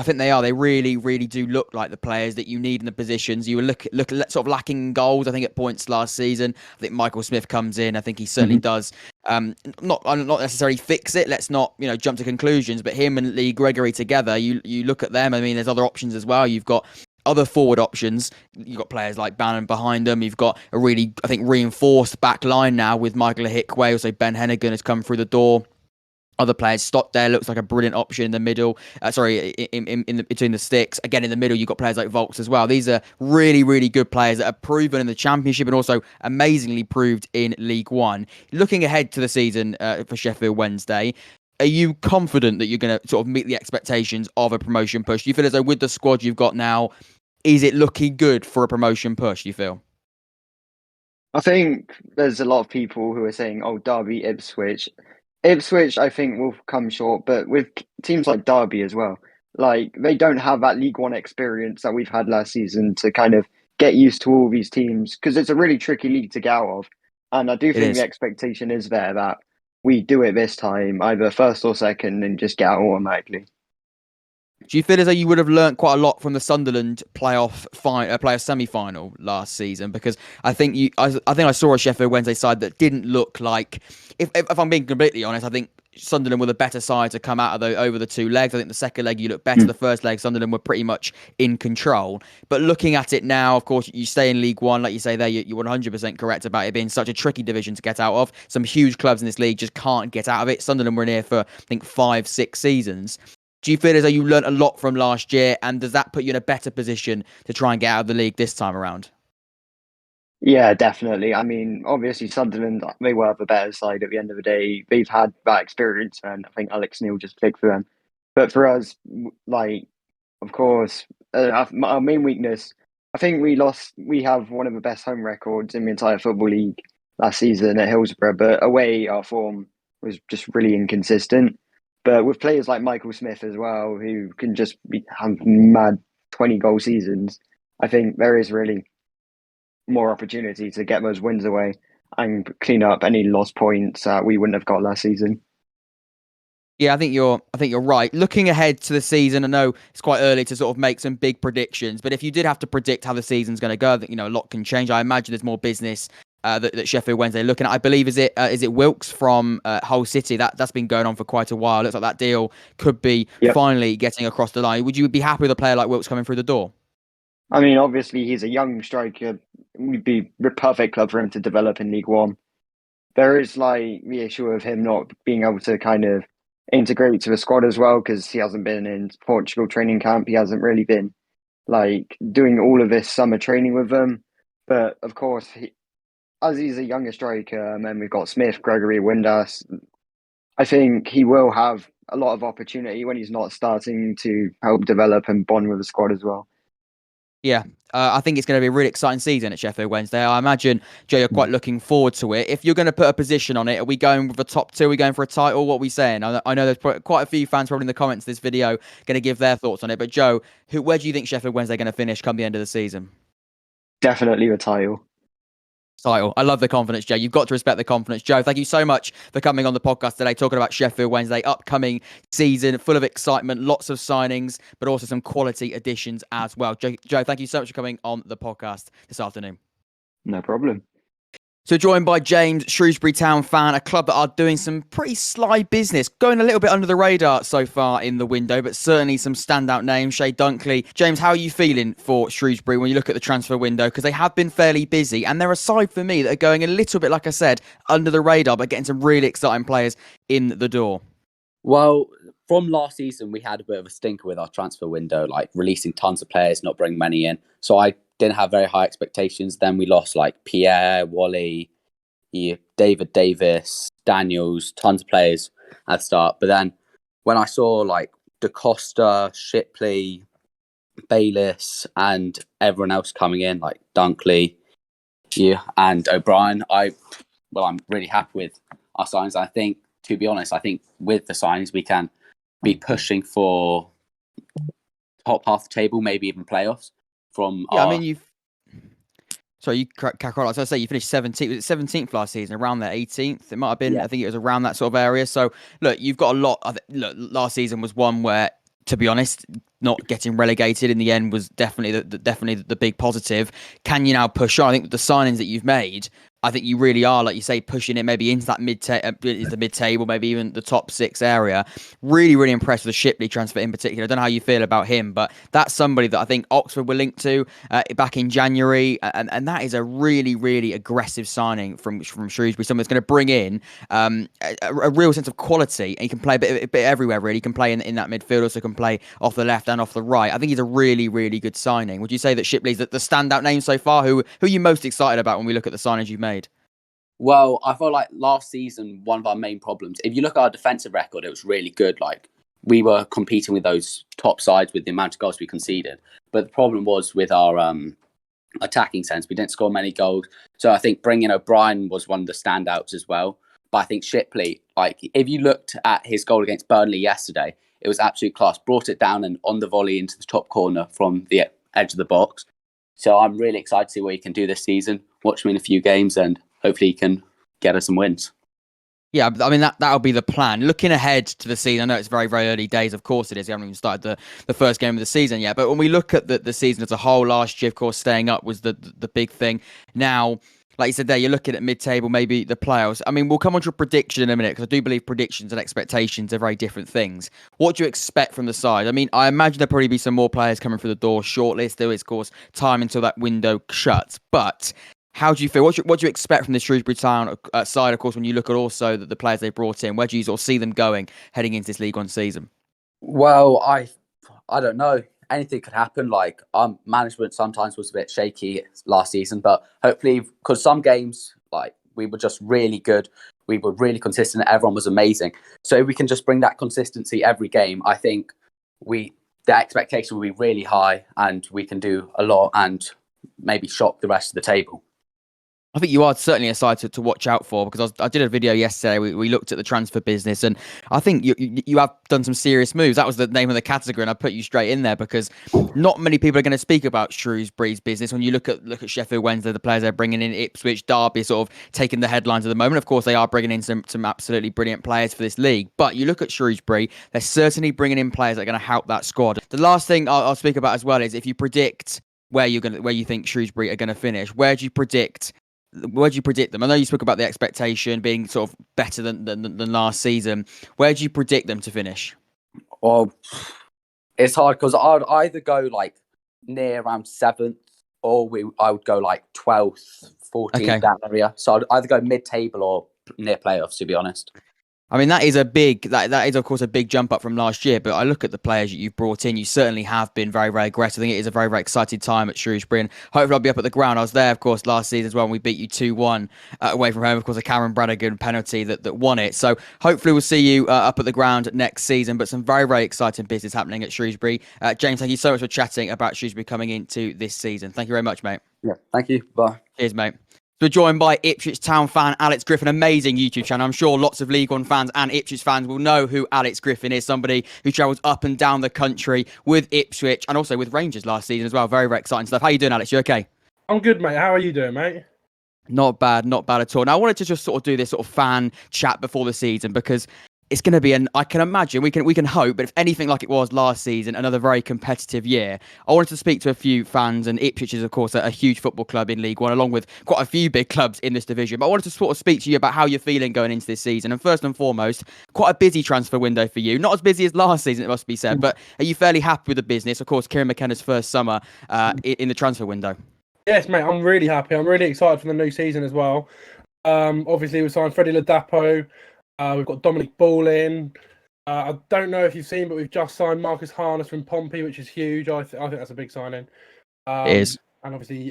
Speaker 1: think they are. They really, really do look like the players that you need in the positions. You were look sort of lacking in goals, I think, at points last season. I think Michael Smith comes in. I think he certainly does. Not necessarily fix it. Let's not jump to conclusions. But him and Lee Gregory together, you look at them. I mean, there's other options as well. You've got other forward options. You've got players like Bannon behind them. You've got a really, I think, reinforced back line now with Michael Hickway. Also, Ben Hennigan has come through the door. Other players, Stockdale looks like a brilliant option in the middle. Between the sticks. Again, in the middle, you've got players like Volks as well. These are really, really good players that are proven in the Championship and also amazingly proved in League One. Looking ahead to the season for Sheffield Wednesday, are you confident that you're going to sort of meet the expectations of a promotion push? Do you feel as though with the squad you've got now, is it looking good for a promotion push, do you feel?
Speaker 5: I think there's a lot of people who are saying, oh, Derby, Ipswich. Ipswich, I think, will come short, but with teams like Derby as well, they don't have that League One experience that we've had last season to kind of get used to all these teams, because it's a really tricky league to get out of. And I do think the expectation is there that we do it this time, either first or second, and just get out automatically.
Speaker 1: Do you feel as though you would have learnt quite a lot from the Sunderland playoff semi-final last season? Because I think I saw a Sheffield Wednesday side that didn't look like, if I'm being completely honest, I think Sunderland were the better side to come out of over the two legs. I think the second leg you look better. The first leg, Sunderland were pretty much in control. But looking at it now, of course, you stay in League One, like you say there, you're 100% correct about it being such a tricky division to get out of. Some huge clubs in this league just can't get out of it. Sunderland were in here for, I think, 5-6 seasons. Do you feel as though you learnt a lot from last year, and does that put you in a better position to try and get out of the league this time around?
Speaker 5: Yeah, definitely. I mean, obviously Sunderland, they were the better side at the end of the day. They've had that experience, and I think Alex Neil just clicked for them. But for us, of course, our main weakness, I think we have one of the best home records in the entire Football League last season at Hillsborough, but away our form was just really inconsistent. But with players like Michael Smith as well, who can just have mad 20-goal seasons, I think there is really more opportunity to get those wins away and clean up any lost points that we wouldn't have got last season.
Speaker 1: Yeah, I think you're right. Looking ahead to the season, I know it's quite early to sort of make some big predictions, but if you did have to predict how the season's going to go, I think, a lot can change. I imagine there's more business that Sheffield Wednesday are looking at. I believe is it Wilkes from Hull City that's been going on for quite a while. Looks like that deal could be finally getting across the line. Would you be happy with a player like Wilkes coming through the door?
Speaker 5: I mean, obviously he's a young striker. It would be the perfect club for him to develop in League One. There is the issue of him not being able to kind of integrate to the squad as well, because he hasn't been in Portugal training camp. He hasn't really been doing all of this summer training with them. But of course, as he's a younger striker, and then we've got Smith, Gregory, Windass, I think he will have a lot of opportunity when he's not starting to help develop and bond with the squad as well.
Speaker 1: Yeah, I think it's going to be a really exciting season at Sheffield Wednesday. I imagine, Joe, you're quite looking forward to it. If you're going to put a position on it, are we going with the top two? Are we going for a title? What are we saying? I know there's quite a few fans probably in the comments of this video going to give their thoughts on it. But Joe, where do you think Sheffield Wednesday are going to finish come the end of the season?
Speaker 5: Definitely the title.
Speaker 1: Title. I love the confidence, Joe. You've got to respect the confidence. Joe, thank you so much for coming on the podcast today, talking about Sheffield Wednesday, upcoming season, full of excitement, lots of signings, but also some quality additions as well. Joe, thank you so much for coming on the podcast this afternoon.
Speaker 5: No problem.
Speaker 1: So joined by James, Shrewsbury Town fan, a club that are doing some pretty sly business, going a little bit under the radar so far in the window, but certainly some standout names. Shay Dunkley. James, how are you feeling for Shrewsbury when you look at the transfer window? Because they have been fairly busy, and they're a side for me that are going a little bit, like I said, under the radar, but getting some really exciting players in the door.
Speaker 6: Well, from last season, we had a bit of a stinker with our transfer window, like releasing tons of players, not bringing many in. So I didn't have very high expectations. Then we lost like Pierre, Wally, David Davis, Daniels, tons of players at the start. But then when I saw like DaCosta, Shipley, Bayliss, and everyone else coming in, like Dunkley, and O'Brien, I'm really happy with our signings. I think, to be honest, with the signings, we can be pushing for top half the table, maybe even playoffs.
Speaker 1: Sorry, you crack on. As I say, you finished 17th. Was it 17th last season? Around there, 18th. It might have been.
Speaker 6: Yeah.
Speaker 1: I think it was around that sort of area. So, look, you've got a lot. Look, last season was one where, to be honest, not getting relegated in the end was definitely the big positive. Can you now push on? I think with the signings that you've made, I think you really are, like you say, pushing it maybe into that mid-table, maybe even the top six area. Really, really impressed with the Shipley transfer in particular. I don't know how you feel about him, but that's somebody that I think Oxford were linked to back in January, and that is a really, really aggressive signing from Shrewsbury. Someone that's going to bring in a real sense of quality, and he can play a bit everywhere. Really, he can play in that midfield, also can play off the left and off the right. I think he's a really, really good signing. Would you say that Shipley's the standout name so far? Who are you most excited about when we look at the signings you've made?
Speaker 6: Well, I feel like last season, one of our main problems, if you look at our defensive record, it was really good. Like, we were competing with those top sides with the amount of goals we conceded. But the problem was with our attacking sense. We didn't score many goals. So I think bringing O'Brien was one of the standouts as well. But I think Shipley, like, if you looked at his goal against Burnley yesterday, it was absolute class. Brought it down and on the volley into the top corner from the edge of the box. So I'm really excited to see what he can do this season. Watch him in a few games and hopefully he can get us some wins.
Speaker 1: Yeah, I mean, that'll be the plan. Looking ahead to the season, I know it's very, very early days. Of course it is. We haven't even started the first game of the season yet. But when we look at the season as a whole, last year, of course, staying up was the big thing. Now, like you said there, you're looking at mid-table, maybe the playoffs. I mean, we'll come on to a prediction in a minute, because I do believe predictions and expectations are very different things. What do you expect from the side? I mean, I imagine there'll probably be some more players coming through the door shortlist. There is, of course, time until that window shuts. But how do you feel? What do you expect from the Shrewsbury Town side, of course, when you look at also the players they brought in? Where do you sort of see them going heading into this League One season?
Speaker 6: Well, I don't know. Anything could happen. Like, management sometimes was a bit shaky last season, but hopefully, because some games, like, we were just really good. We were really consistent. Everyone was amazing. So if we can just bring that consistency every game, I think the expectation will be really high and we can do a lot and maybe shock the rest of the table.
Speaker 1: I think you are certainly a side to watch out for, because I did a video yesterday. We looked at the transfer business, and I think you have done some serious moves. That was the name of the category, and I put you straight in there because not many people are going to speak about Shrewsbury's business. When you look at Sheffield Wednesday, the players they're bringing in, Ipswich, Derby, sort of taking the headlines at the moment. Of course, they are bringing in some absolutely brilliant players for this league. But you look at Shrewsbury, they're certainly bringing in players that are going to help that squad. The last thing I'll speak about as well is if you predict where you think Shrewsbury are going to finish, where do you predict them? I know you spoke about the expectation being sort of better than last season. Where do you predict them to finish?
Speaker 6: Well, it's hard because I'd either go like near around 7th or I would go like 12th, 14th, that area. So I'd either go mid-table or near playoffs, to be honest.
Speaker 1: I mean, that is that is of course a big jump up from last year. But I look at the players that you've brought in. You certainly have been very, very aggressive. I think it is a very, very exciting time at Shrewsbury, and hopefully I'll be up at the ground. I was there, of course, last season as well. And we beat you 2-1 away from home. Of course, a Cameron Brannigan penalty that won it. So hopefully we'll see you up at the ground next season. But some very, very exciting business happening at Shrewsbury. James, thank you so much for chatting about Shrewsbury coming into this season. Thank you very much, mate.
Speaker 6: Yeah, thank you. Bye.
Speaker 1: Cheers, mate. We're joined by Ipswich Town fan Alex Griffin, amazing YouTube channel. I'm sure lots of League One fans and Ipswich fans will know who Alex Griffin is, somebody who travels up and down the country with Ipswich and also with Rangers last season as well. Very, very exciting stuff. How you doing, Alex? You okay?
Speaker 7: I'm good, mate. How are you doing, mate?
Speaker 1: Not bad at all. Now, I wanted to just sort of do this sort of fan chat before the season because it's going to be I can imagine, we can hope, but if anything like it was last season, another very competitive year. I wanted to speak to a few fans, and Ipswich is, of course, a huge football club in League One, along with quite a few big clubs in this division. But I wanted to sort of speak to you about how you're feeling going into this season. And first and foremost, quite a busy transfer window for you. Not as busy as last season, it must be said, but are you fairly happy with the business? Of course, Kieran McKenna's first summer in the transfer window.
Speaker 7: Yes, mate. I'm really happy. I'm really excited for the new season as well. Obviously, we signed Freddie Ladapo. We've got Dominic Ball in. I don't know if you've seen, but we've just signed Marcus Harness from Pompey, which is huge. I think that's a big signing.
Speaker 1: It is.
Speaker 7: And obviously,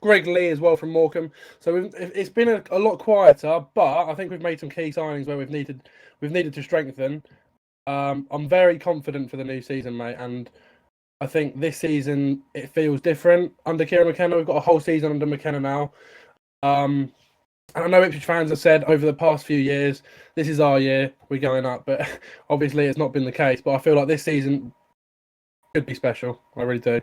Speaker 7: Greg Lee as well from Morecambe. So it's been a lot quieter, but I think we've made some key signings where we've needed to strengthen. I'm very confident for the new season, mate, and I think this season it feels different under Kieran McKenna. We've got a whole season under McKenna now. And I know Ipswich fans have said over the past few years, this is our year, we're going up. But obviously it's not been the case. But I feel like this season could be special. I really do.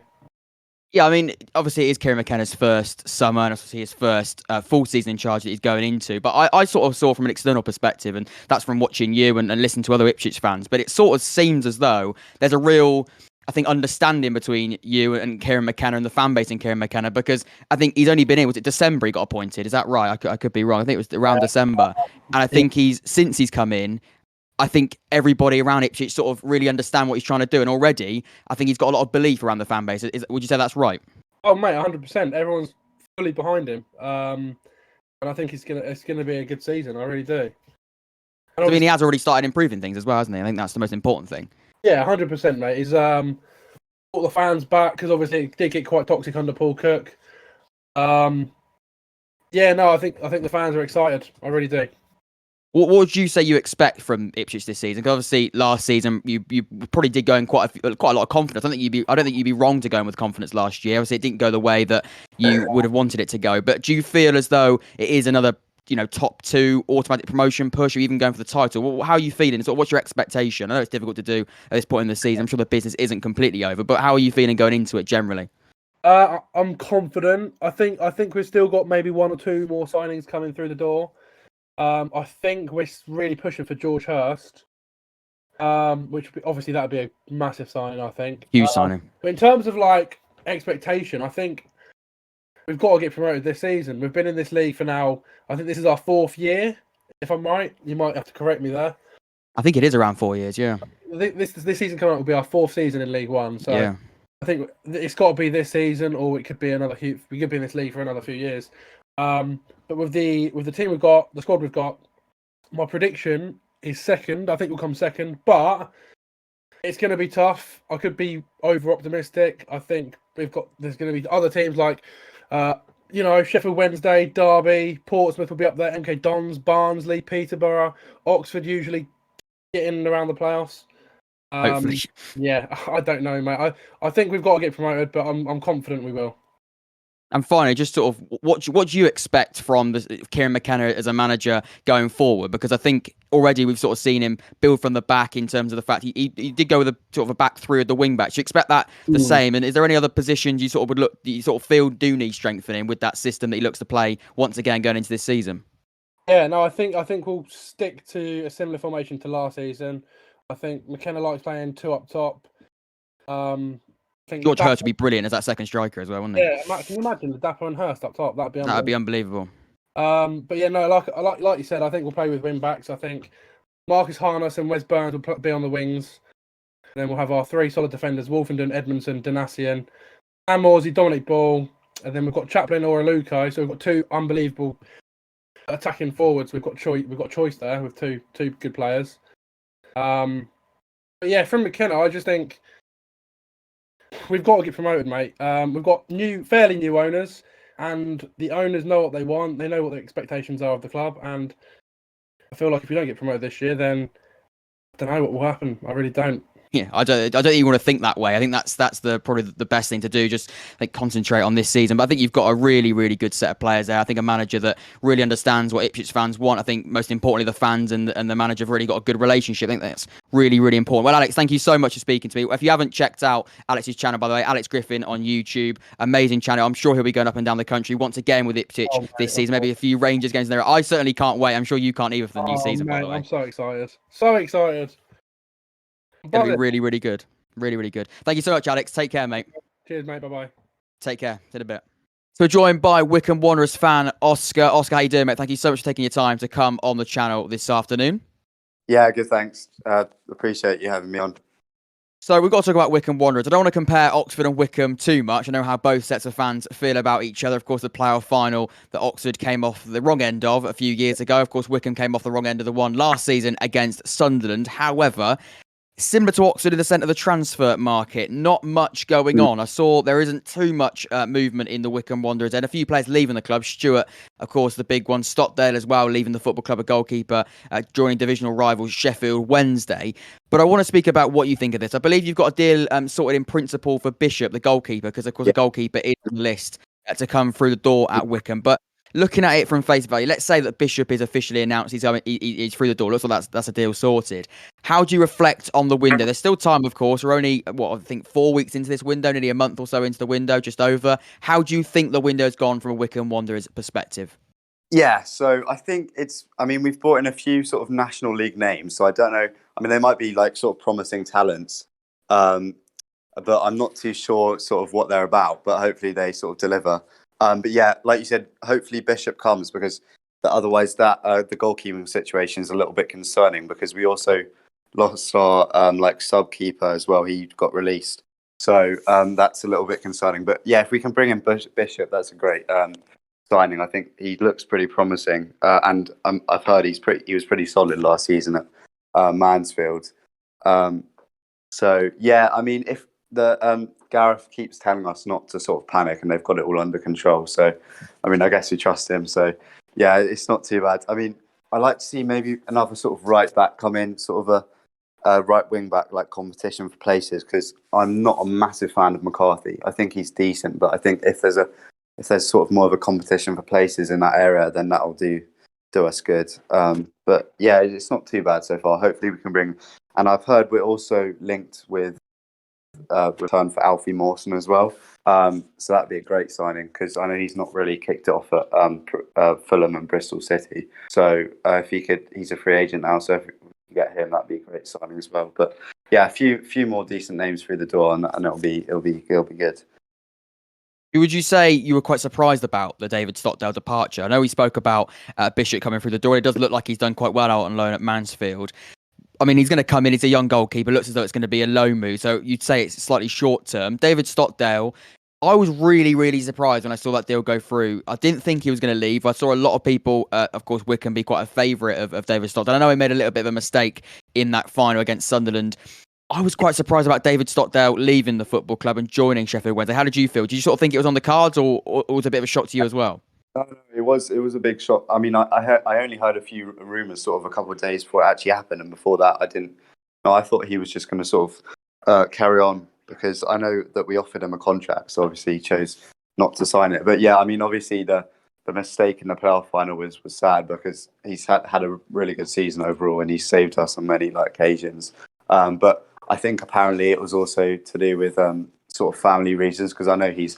Speaker 1: Yeah, I mean, obviously it is Kieran McKenna's first summer and obviously his first full season in charge that he's going into. But I sort of saw from an external perspective, and that's from watching you and listening to other Ipswich fans, but it sort of seems as though there's a real, I think, understanding between you and Kieran McKenna and the fan base in Kieran McKenna, because I think he's only been in, was it December he got appointed? Is that right? I could be wrong. I think it was around December. And I think since he's come in, I think everybody around Ipswich sort of really understand what he's trying to do. And already, I think he's got a lot of belief around the fan base. Would you say that's right?
Speaker 7: Oh, mate, 100%. Everyone's fully behind him. And I think it's gonna be a good season. I really do.
Speaker 1: I mean, he has already started improving things as well, hasn't he? I think that's the most important thing.
Speaker 7: Yeah, 100%, mate. He's brought the fans back because obviously it did get quite toxic under Paul Cook. Yeah, no, I think the fans are excited. I really do.
Speaker 1: What would you say you expect from Ipswich this season? Because obviously last season you probably did go in quite a lot of confidence. I don't think you'd be wrong to go in with confidence last year. Obviously it didn't go the way that you would have wanted it to go. But do you feel as though it is another, top two automatic promotion push, or even going for the title? How are you feeling? Sort of, what's your expectation? I know it's difficult to do at this point in the season. I'm sure the business isn't completely over, but how are you feeling going into it generally?
Speaker 7: I'm confident. I think we've still got maybe one or two more signings coming through the door. I think we're really pushing for George Hurst, which obviously that would be a massive signing, I think.
Speaker 1: Huge signing.
Speaker 7: But in terms of expectation, I think we've got to get promoted this season. We've been in this league for now, I think this is our 4th year, if I'm right. You might have to correct me there.
Speaker 1: I think it is around 4 years, yeah.
Speaker 7: This season coming up will be our 4th season in League One, so yeah. I think it's got to be this season, or it could be we could be in this league for another few years. But with the team we've got, the squad we've got, my prediction is second. I think we'll come second, but it's going to be tough. I could be over optimistic. I think there's going to be other teams like, Sheffield Wednesday, Derby, Portsmouth will be up there. MK Dons, Barnsley, Peterborough, Oxford usually getting around the playoffs.
Speaker 1: Hopefully.
Speaker 7: Yeah, I don't know, mate. I think we've got to get promoted, but I'm confident we will.
Speaker 1: And finally, just sort of, what do you expect from Kieran McKenna as a manager going forward? Because I think already we've sort of seen him build from the back in terms of the fact he did go with a sort of a back three of the wing backs. Do you expect that the same? And is there any other positions you sort of feel do need strengthening with that system that he looks to play once again going into this season?
Speaker 7: Yeah, no, I think we'll stick to a similar formation to last season. I think McKenna likes playing 2 up top.
Speaker 1: George Hurst would be brilliant as that second striker as well, wouldn't he?
Speaker 7: Yeah, can you imagine Ladapo and Hurst up top? That'd be
Speaker 1: unbelievable.
Speaker 7: But yeah, no, like you said, I think we'll play with wing backs. I think Marcus Harness and Wes Burns will be on the wings. And then we'll have our 3 solid defenders: Wolfenden, Edmondson, Danassian, and Morsey, Dominic Ball. And then we've got Chaplin or Aluko. So we've got 2 unbelievable attacking forwards, we've got choice there with two good players. But yeah, from McKenna, I just think we've got to get promoted, mate. We've got fairly new owners, and the owners know what they want. They know what the expectations are of the club, and I feel like if we don't get promoted this year, then I don't know what will happen. I really don't.
Speaker 1: Yeah, I don't even want to think that way. I think that's probably the best thing to do. Just concentrate on this season. But I think you've got a really, really good set of players there. I think a manager that really understands what Ipswich fans want. I think most importantly, the fans and the manager have really got a good relationship. I think that's really, really important. Well, Alex, thank you so much for speaking to me. If you haven't checked out Alex's channel, by the way, Alex Griffin on YouTube, amazing channel. I'm sure he'll be going up and down the country once again with Ipswich this season. Maybe a few Rangers games in there. I certainly can't wait. I'm sure you can't either for the new season.
Speaker 7: Mate,
Speaker 1: by the way,
Speaker 7: I'm so excited. So excited.
Speaker 1: It's going to be really, really good. Really, really good. Thank you so much, Alex. Take care, mate.
Speaker 7: Cheers, mate. Bye-bye.
Speaker 1: Take care. See you in a bit. So we're joined by Wycombe Wanderers fan, Oscar. Oscar, how you doing, mate? Thank you so much for taking your time to come on the channel this afternoon.
Speaker 8: Yeah, good, thanks. Appreciate you having me on.
Speaker 1: So we've got to talk about Wycombe Wanderers. I don't want to compare Oxford and Wycombe too much. I know how both sets of fans feel about each other. Of course, the playoff final that Oxford came off the wrong end of a few years ago. Of course, Wycombe came off the wrong end of the one last season against Sunderland. However, similar to Oxford in the centre of the transfer market, not much going on. I saw there isn't too much movement in the Wycombe Wanderers and a few players leaving the club. Stewart, of course, the big one. Stockdale as well, leaving the football club, a goalkeeper, joining divisional rivals Sheffield Wednesday. But I want to speak about what you think of this. I believe you've got a deal sorted in principle for Bishop, the goalkeeper, because, of course, the goalkeeper is on the list to come through the door at Wycombe. But looking at it from face value, let's say that Bishop is officially announced he's through the door. Looks like that's a deal sorted. How do you reflect on the window? There's still time, of course. We're only, I think 4 weeks into this window, nearly a month or so into the window, just over. How do you think the window's gone from a Wycombe Wanderers perspective?
Speaker 8: Yeah, so I think we've brought in a few sort of National League names, so I don't know. I mean, they might be like sort of promising talents, but I'm not too sure sort of what they're about, but hopefully they sort of deliver. But yeah, like you said, hopefully Bishop comes because otherwise the goalkeeping situation is a little bit concerning because we also lost our sub keeper as well. He got released, so that's a little bit concerning. But yeah, if we can bring in Bishop, that's a great signing. I think he looks pretty promising, and I've heard he was pretty solid last season at Mansfield. So yeah, I mean, if the Gareth keeps telling us not to sort of panic, and they've got it all under control. So, I mean, I guess we trust him. So, yeah, it's not too bad. I mean, I'd like to see maybe another sort of right back come in, sort of a right wing back, like competition for places. Because I'm not a massive fan of McCarthy. I think he's decent, but I think if there's sort of more of a competition for places in that area, then that'll do us good. But yeah, it's not too bad so far. Hopefully, we can bring. And I've heard we're also linked with. Return for Alfie Mawson as well, so that'd be a great signing because I know he's not really kicked it off at Fulham and Bristol City. So if he's a free agent now. So if we can get him, that'd be a great signing as well. But yeah, a few more decent names through the door, and it'll be good.
Speaker 1: Would you say you were quite surprised about the David Stockdale departure? I know we spoke about Bishop coming through the door. It does look like he's done quite well out on loan at Mansfield. I mean, he's going to come in. He's a young goalkeeper. Looks as though it's going to be a loan move. So you'd say it's slightly short term. David Stockdale, I was really, really surprised when I saw that deal go through. I didn't think he was going to leave. I saw a lot of people, of course, Wycombe be quite a favourite of David Stockdale. I know he made a little bit of a mistake in that final against Sunderland. I was quite surprised about David Stockdale leaving the football club and joining Sheffield Wednesday. How did you feel? Did you sort of think it was on the cards, or was it a bit of a shock to you as well?
Speaker 8: No, it was a big shock. I mean, I only heard a few rumours sort of a couple of days before it actually happened, and before that, I didn't. No, I thought he was just going to sort of carry on because I know that we offered him a contract, so obviously he chose not to sign it. But yeah, I mean, obviously the mistake in the playoff final was sad because he's had a really good season overall and he's saved us on many occasions. But I think apparently it was also to do with sort of family reasons because I know he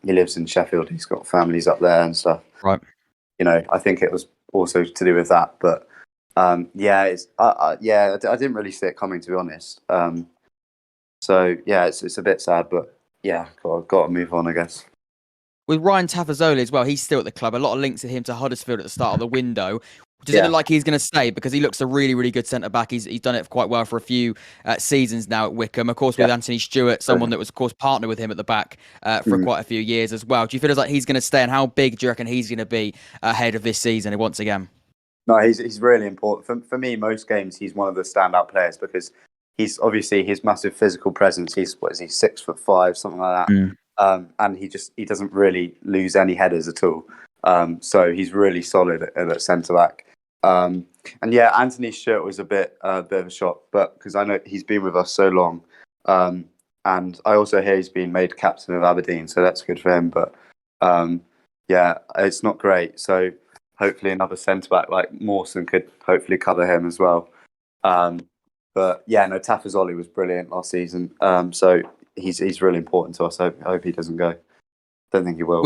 Speaker 8: lives in Sheffield. He's got families up there and stuff.
Speaker 1: Right.
Speaker 8: You know, I think it was also to do with that, but. I didn't really see it coming, to be honest. So yeah, it's a bit sad, but yeah, got to move on, I guess.
Speaker 1: With Ryan Tafazoli as well, he's still at the club. A lot of links to him to Huddersfield at the start of the window. Does it look like he's going to stay? Because he looks a really, really good centre-back. He's done it quite well for a few seasons now at Wycombe. Of course, with Anthony Stewart, someone that was, of course, partnered with him at the back for quite a few years as well. Do you feel like he's going to stay? And how big do you reckon he's going to be ahead of this season once again?
Speaker 8: No, he's really important. For me, most games, he's one of the standout players because he's obviously his massive physical presence. He's 6'5", something like that. And he doesn't really lose any headers at all. So he's really solid at centre-back. And yeah, Anthony Stewart was a bit of a shock, but because I know he's been with us so long, and I also hear he's been made captain of Aberdeen, so that's good for him. But yeah, it's not great. So hopefully another centre back like Mawson could hopefully cover him as well. But yeah, no, Tafazolli was brilliant last season. So he's really important to us. I hope he doesn't go. Don't think he will.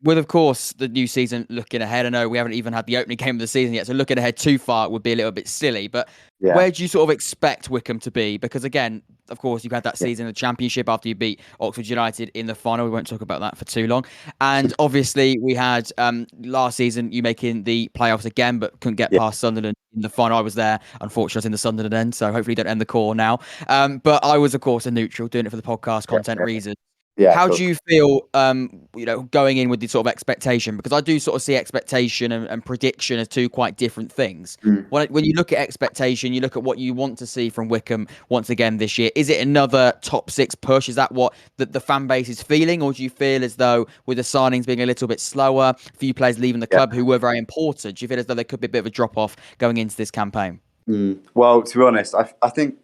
Speaker 1: With, of course, the new season looking ahead, I know we haven't even had the opening game of the season yet, so looking ahead too far would be a little bit silly. But where do you sort of expect Wycombe to be? Because again, of course, you've had that season in the Championship after you beat Oxford United in the final. We won't talk about that for too long. And obviously, we had last season you making the playoffs again, but couldn't get past Sunderland in the final. I was there, unfortunately, I was in the Sunderland end, so hopefully don't end the call now. But I was, of course, a neutral, doing it for the podcast content reasons.
Speaker 8: Yeah,
Speaker 1: how do you feel, going in with the sort of expectation? Because I do sort of see expectation and prediction as two quite different things. When you look at expectation, you look at what you want to see from Wycombe once again this year. Is it another top six push? Is that what the fan base is feeling? Or do you feel as though with the signings being a little bit slower, a few players leaving the club who were very important, do you feel as though there could be a bit of a drop-off going into this campaign?
Speaker 8: Well, to be honest, I think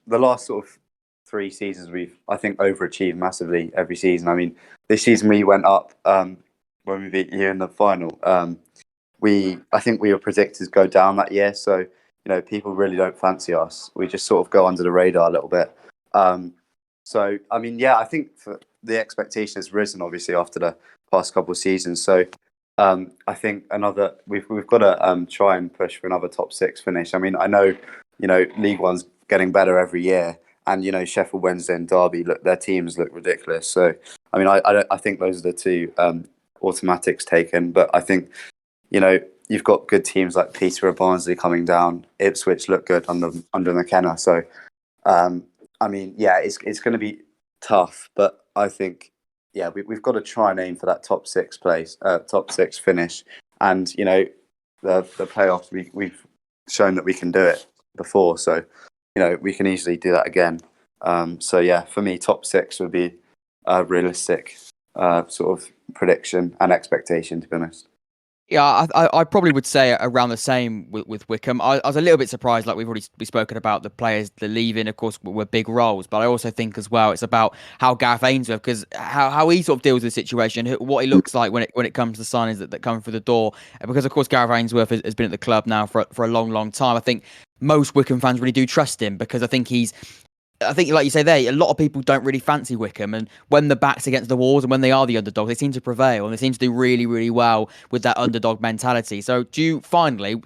Speaker 8: the last sort of 3 seasons we've, I think, overachieved massively every season. I mean, this season we went up when we beat you in the final. I think we were predicted to go down that year, so people really don't fancy us. We just sort of go under the radar a little bit. So I mean, I think the expectation has risen obviously after the past couple of seasons. So I think we've got to try and push for another top 6 finish. I mean, I know League One's getting better every year. And Sheffield Wednesday and Derby, their teams look ridiculous. So, I mean, I think those are the two automatics taken. But I think, you've got good teams like Peterborough, Barnsley coming down. Ipswich look good under McKenna. So, I mean, it's going to be tough. But I think, we've got to try and aim for that top 6 place, top 6 finish. And the playoffs, we've shown that we can do it before. So. We can easily do that again. So for me, top 6 would be a realistic sort of prediction and expectation, to be honest.
Speaker 1: Yeah, I probably would say around the same with Wycombe. I was a little bit surprised, like we've already spoken about the players, the leaving, of course, were big roles. But I also think as well, it's about how Gareth Ainsworth, because how he sort of deals with the situation, what he looks like when it comes to signings that come through the door. Because, of course, Gareth Ainsworth has been at the club now for a long, long time. I think most Wycombe fans really do trust him because I think, like you say there, a lot of people don't really fancy Wycombe, and when the back's against the walls and when they are the underdog, they seem to prevail and they seem to do really, really well with that underdog mentality. So, the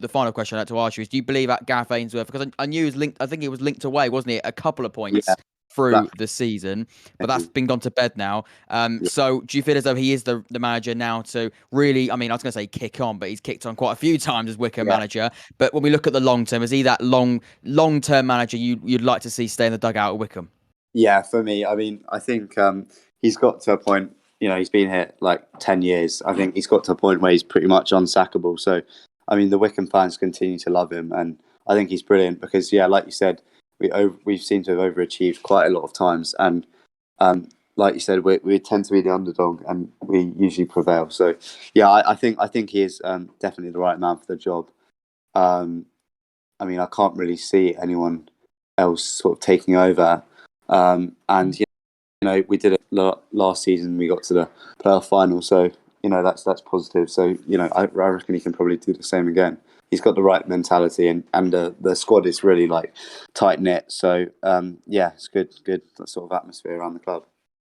Speaker 1: final question I'd like to ask you is: do you believe that Gareth Ainsworth? Because I knew he was linked. I think he was linked away, wasn't he? A couple of points through the season, but that's been gone to bed now. So, do you feel as though he is the manager now to really? I mean, I was going to say kick on, but he's kicked on quite a few times as Wycombe manager. But when we look at the long term, is he that long term manager you'd like to see stay in the dugout at Wycombe?
Speaker 8: Yeah, for me, I mean, I think he's got to a point. He's been here like 10 years. I think he's got to a point where he's pretty much unsackable. So, I mean, the Wycombe fans continue to love him, and I think he's brilliant because, like you said, we've seemed to have overachieved quite a lot of times, and like you said, we tend to be the underdog, and we usually prevail. So, I think he is definitely the right man for the job. I mean, I can't really see anyone else sort of taking over. And we did it last season. We got to the playoff final, so that's positive. So I reckon he can probably do the same again. He's got the right mentality, and the squad is really like tight knit. So it's good sort of atmosphere around the club.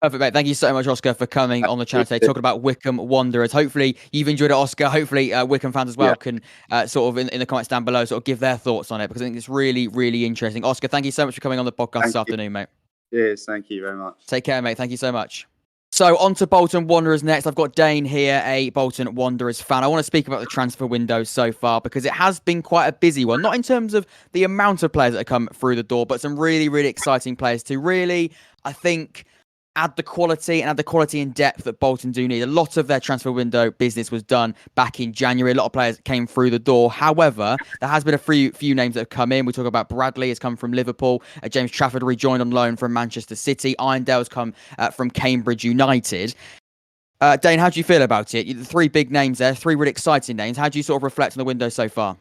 Speaker 1: Perfect, mate. Thank you so much, Oscar, for coming on the channel today, talking about Wycombe Wanderers. Hopefully, you've enjoyed it, Oscar. Hopefully, Wycombe fans as well can sort of in the comments down below sort of give their thoughts on it, because I think it's really, really interesting. Oscar, thank you so much for coming on the podcast this afternoon, mate.
Speaker 8: Cheers. Thank you very much.
Speaker 1: Take care, mate. Thank you so much. So on to Bolton Wanderers next. I've got Dane here, a Bolton Wanderers fan. I want to speak about the transfer window so far because it has been quite a busy one. Not in terms of the amount of players that have come through the door, but some really, really exciting players to really, I think, add the quality and depth that Bolton do need. A lot of their transfer window business was done back in January. A lot of players came through the door. However, there has been a few names that have come in. We talk about Bradley has come from Liverpool. James Trafford rejoined on loan from Manchester City. Irondale's come from Cambridge United. Dane, how do you feel about it? The three big names there, three really exciting names. How do you sort of reflect on the window so far?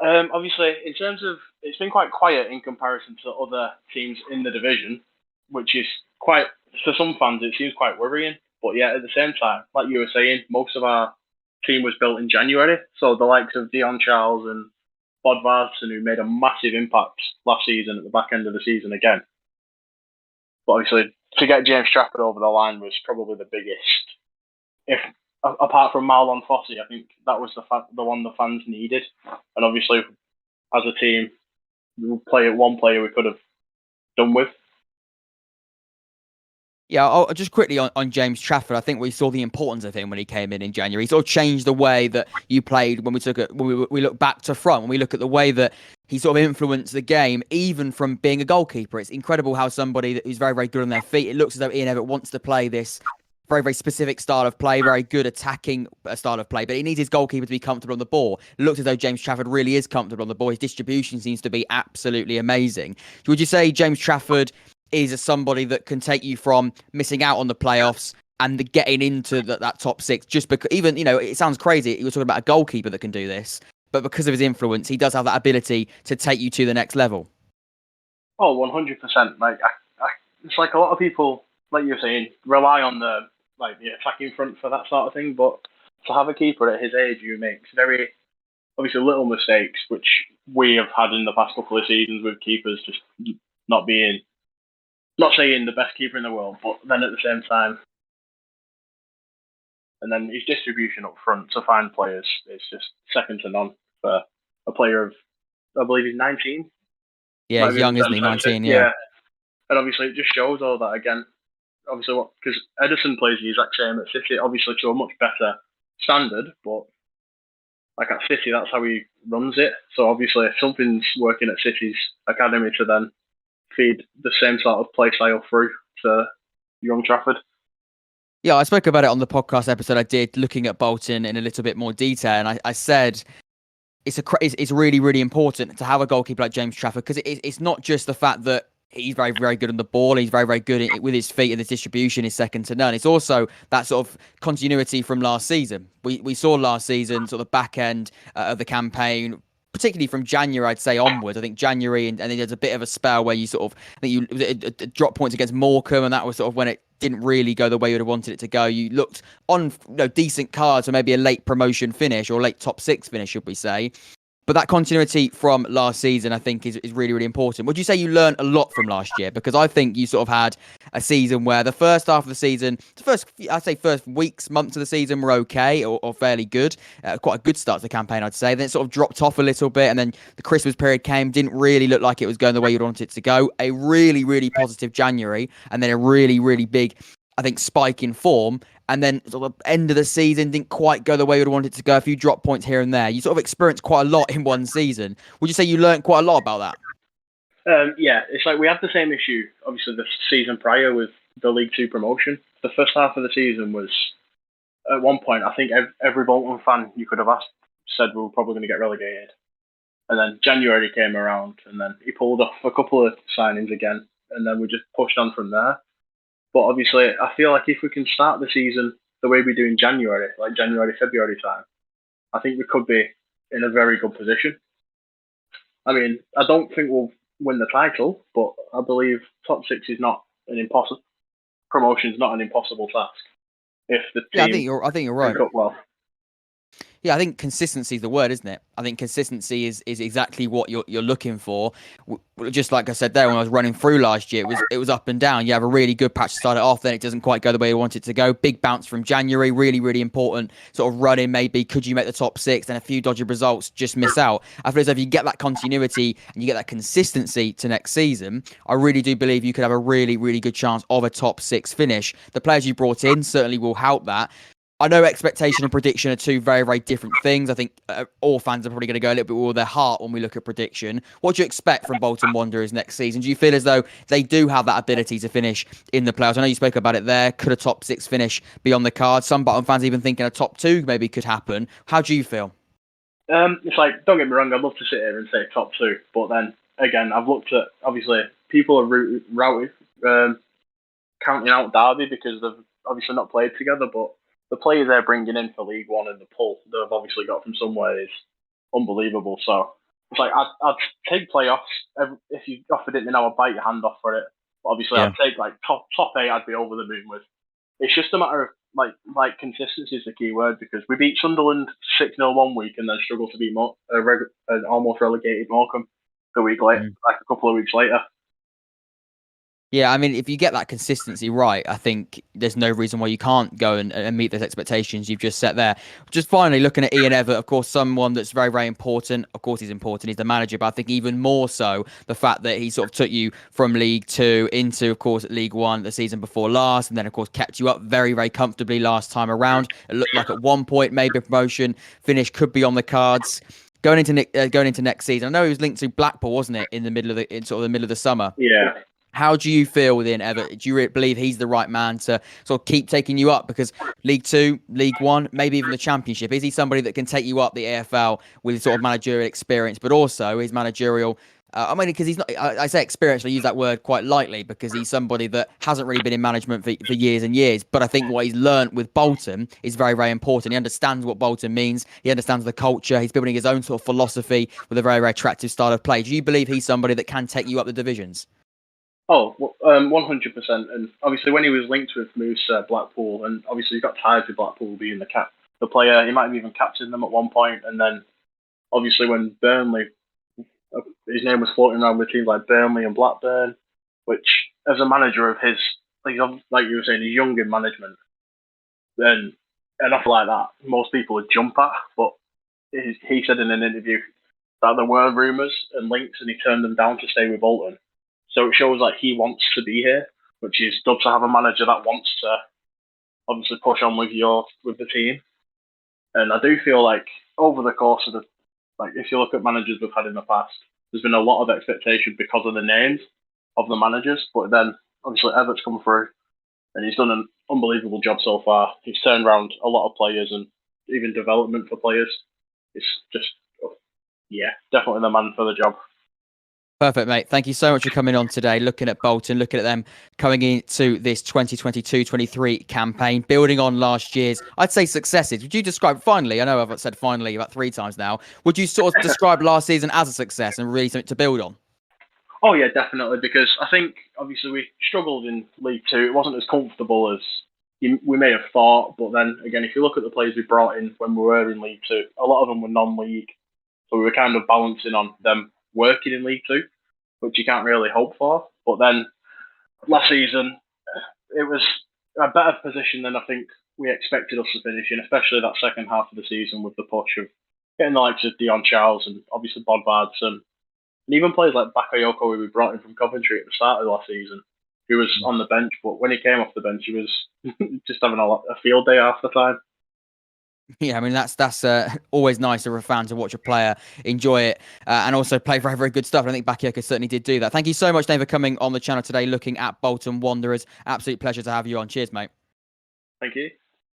Speaker 9: Obviously, in terms of, it's been quite quiet in comparison to other teams in the division, which is quite, for some fans, it seems quite worrying. But yeah, at the same time, like you were saying, most of our team was built in January. So the likes of Dion Charles and Bodvarsson, who made a massive impact last season at the back end of the season again. But obviously, to get James Trafford over the line was probably the biggest. If apart from Marlon Fossey, I think that was the one the fans needed. And obviously, as a team, we play one player we could have done with.
Speaker 1: Yeah, I'll just quickly on James Trafford. I think we saw the importance of him when he came in January. He sort of changed the way that you played when we look back to front. When we look at the way that he sort of influenced the game, even from being a goalkeeper. It's incredible how somebody who's very, very good on their feet. It looks as though Ian Evatt wants to play this very, very specific style of play, very good attacking style of play, but he needs his goalkeeper to be comfortable on the ball. It looks as though James Trafford really is comfortable on the ball. His distribution seems to be absolutely amazing. Would you say James Trafford is somebody that can take you from missing out on the playoffs and getting into that top six? Just because, even, it sounds crazy. You're talking about a goalkeeper that can do this, but because of his influence, he does have that ability to take you to the next level.
Speaker 9: Oh, 100%. Like, it's like a lot of people, like you were saying, rely on the attacking front for that sort of thing. But to have a keeper at his age who makes very, obviously, little mistakes, which we have had in the past couple of seasons with keepers just not saying the best keeper in the world, but then at the same time, and then his distribution up front to find players is just second to none for a player of, I believe he's 19.
Speaker 1: Yeah, he's young, isn't he? 19, yeah.
Speaker 9: And obviously it just shows all that again. Obviously, because Ederson plays the exact same at City, obviously to a much better standard, but like at City, that's how he runs it. So obviously, if something's working at City's academy to then feed the same sort of play style through to young Trafford.
Speaker 1: Yeah, I spoke about it on the podcast episode I did, looking at Bolton in a little bit more detail, and I said it's really, really important to have a goalkeeper like James Trafford, because it's not just the fact that he's very, very good on the ball. He's very, very good with his feet, and his distribution is second to none. It's also that sort of continuity from last season. We saw last season, sort of the back end of the campaign, particularly from January, I'd say onwards. I think January, and then there's a bit of a spell where you sort of, I think you drop points against Morecambe, and that was sort of when it didn't really go the way you would have wanted it to go. You looked on decent cards for maybe a late promotion finish, or late top six finish, should we say. But that continuity from last season, I think, is really, really important. Would you say you learned a lot from last year? Because I think you sort of had a season where the first half of the season, first weeks, months of the season were okay or fairly good. Quite a good start to the campaign, I'd say. Then it sort of dropped off a little bit. And then the Christmas period came, didn't really look like it was going the way you'd want it to go. A really, really positive January. And then a really, really big, I think, spike in form. And then sort of end of the season didn't quite go the way you'd want it to go. A few drop points here and there. You sort of experienced quite a lot in one season. Would you say you learned quite a lot about
Speaker 9: that? Yeah, it's like we had the same issue, obviously, the season prior with the League Two promotion. The first half of the season was, at one point, I think every Bolton fan you could have asked said we were probably going to get relegated. And then January came around, and then he pulled off a couple of signings again, and then we just pushed on from there. But obviously, I feel like if we can start the season the way we do in January, like January, February time, I think we could be in a very good position. I mean, I don't think we'll win the title, but I believe top six is not an impossible. Promotion is not an impossible task. If the team,
Speaker 1: I think you're right.
Speaker 9: Well.
Speaker 1: Yeah, I think consistency is the word, isn't it? I think consistency is exactly what you're looking for. Just like I said there, when I was running through last year, it was up and down. You have a really good patch to start it off, then it doesn't quite go the way you want it to go. Big bounce from January, really, really important sort of run in. Maybe could you make the top 6? Then a few dodgy results, just miss out. I feel as if you get that continuity and you get that consistency to next season, I really do believe you could have a really, really good chance of a top 6 finish. The players you brought in certainly will help that. I know expectation and prediction are two very, very different things. I think all fans are probably going to go a little bit with their heart when we look at prediction. What do you expect from Bolton Wanderers next season? Do you feel as though they do have that ability to finish in the playoffs? I know you spoke about it there. Could a top 6 finish be on the card? Some Bolton fans even thinking a top 2 maybe could happen. How do you feel?
Speaker 9: It's like, don't get me wrong, I'd love to sit here and say top 2, but then again, I've looked at, obviously, people are routed, counting out Derby because they've obviously not played together, but the players they're bringing in for League One and the pull they've obviously got from somewhere is unbelievable. So it's like I'd take playoffs. If you offered it, then I would bite your hand off for it. But obviously, I'd take like top 8. I'd be over the moon with. It's just a matter of like consistency is the key word, because we beat Sunderland 6-0 one week and then struggled to beat an almost relegated Morecambe the week later, like a couple of weeks later.
Speaker 1: Yeah, I mean, if you get that consistency right, I think there's no reason why you can't go and meet those expectations you've just set there. Just finally, looking at Ian Evatt, of course, someone that's very, very important. Of course, he's important. He's the manager, but I think even more so the fact that he sort of took you from League 2 into, of course, League 1 the season before last, and then, of course, kept you up very, very comfortably last time around. It looked like at one point maybe a promotion finish could be on the cards. Going into next season, I know he was linked to Blackpool, wasn't it, in the middle of the summer?
Speaker 9: Yeah.
Speaker 1: How do you feel within Evatt? Do you believe he's the right man to sort of keep taking you up? Because League 2, League 1, maybe even the Championship, is he somebody that can take you up the AFL with sort of managerial experience, but also his managerial... I mean, because he's not... I say experience, I use that word quite lightly, because he's somebody that hasn't really been in management for years and years. But I think what he's learned with Bolton is very, very important. He understands what Bolton means. He understands the culture. He's building his own sort of philosophy with a very, very attractive style of play. Do you believe he's somebody that can take you up the divisions?
Speaker 9: Oh, 100%. And obviously, when he was linked with Moose Blackpool, and obviously he got ties with Blackpool being the player, he might have even captained them at one point. And then, obviously, when Burnley, his name was floating around with teams like Burnley and Blackburn, which, as a manager of his, like you were saying, he's young in management, then an offer like that, most people would jump at. But he said in an interview that there were rumours and links, and he turned them down to stay with Bolton. So it shows like he wants to be here, which is good to have a manager that wants to obviously push on with the team. And I do feel like over the course of if you look at managers we've had in the past, there's been a lot of expectation because of the names of the managers. But then obviously Evatt's come through and he's done an unbelievable job so far. He's turned around a lot of players and even development for players. It's just, definitely the man for the job.
Speaker 1: Perfect, mate. Thank you so much for coming on today, looking at Bolton, looking at them coming into this 2022-23 campaign, building on last year's, I'd say, successes. Would you describe, finally, I know I've said finally about 3 times now, would you sort of describe last season as a success and really something to build on?
Speaker 9: Oh, yeah, definitely, because I think, obviously, we struggled in League 2. It wasn't as comfortable as we may have thought, but then, again, if you look at the players we brought in when we were in League 2, a lot of them were non-league, so we were kind of balancing on them working in League 2, which you can't really hope for. But then last season, it was a better position than I think we expected us to finish in, especially that second half of the season with the push of getting the likes of Dion Charles and obviously Bodvards and even players like Bakayoko, who we brought in from Coventry at the start of last season, who was on the bench. But when he came off the bench, he was just having a field day half the time.
Speaker 1: Yeah, I mean, that's always nice for a fan to watch a player enjoy it and also play very, very good stuff. And I think Bakayoko certainly did do that. Thank you so much, Dave, for coming on the channel today, looking at Bolton Wanderers. Absolute pleasure to have you on. Cheers, mate.
Speaker 9: Thank you.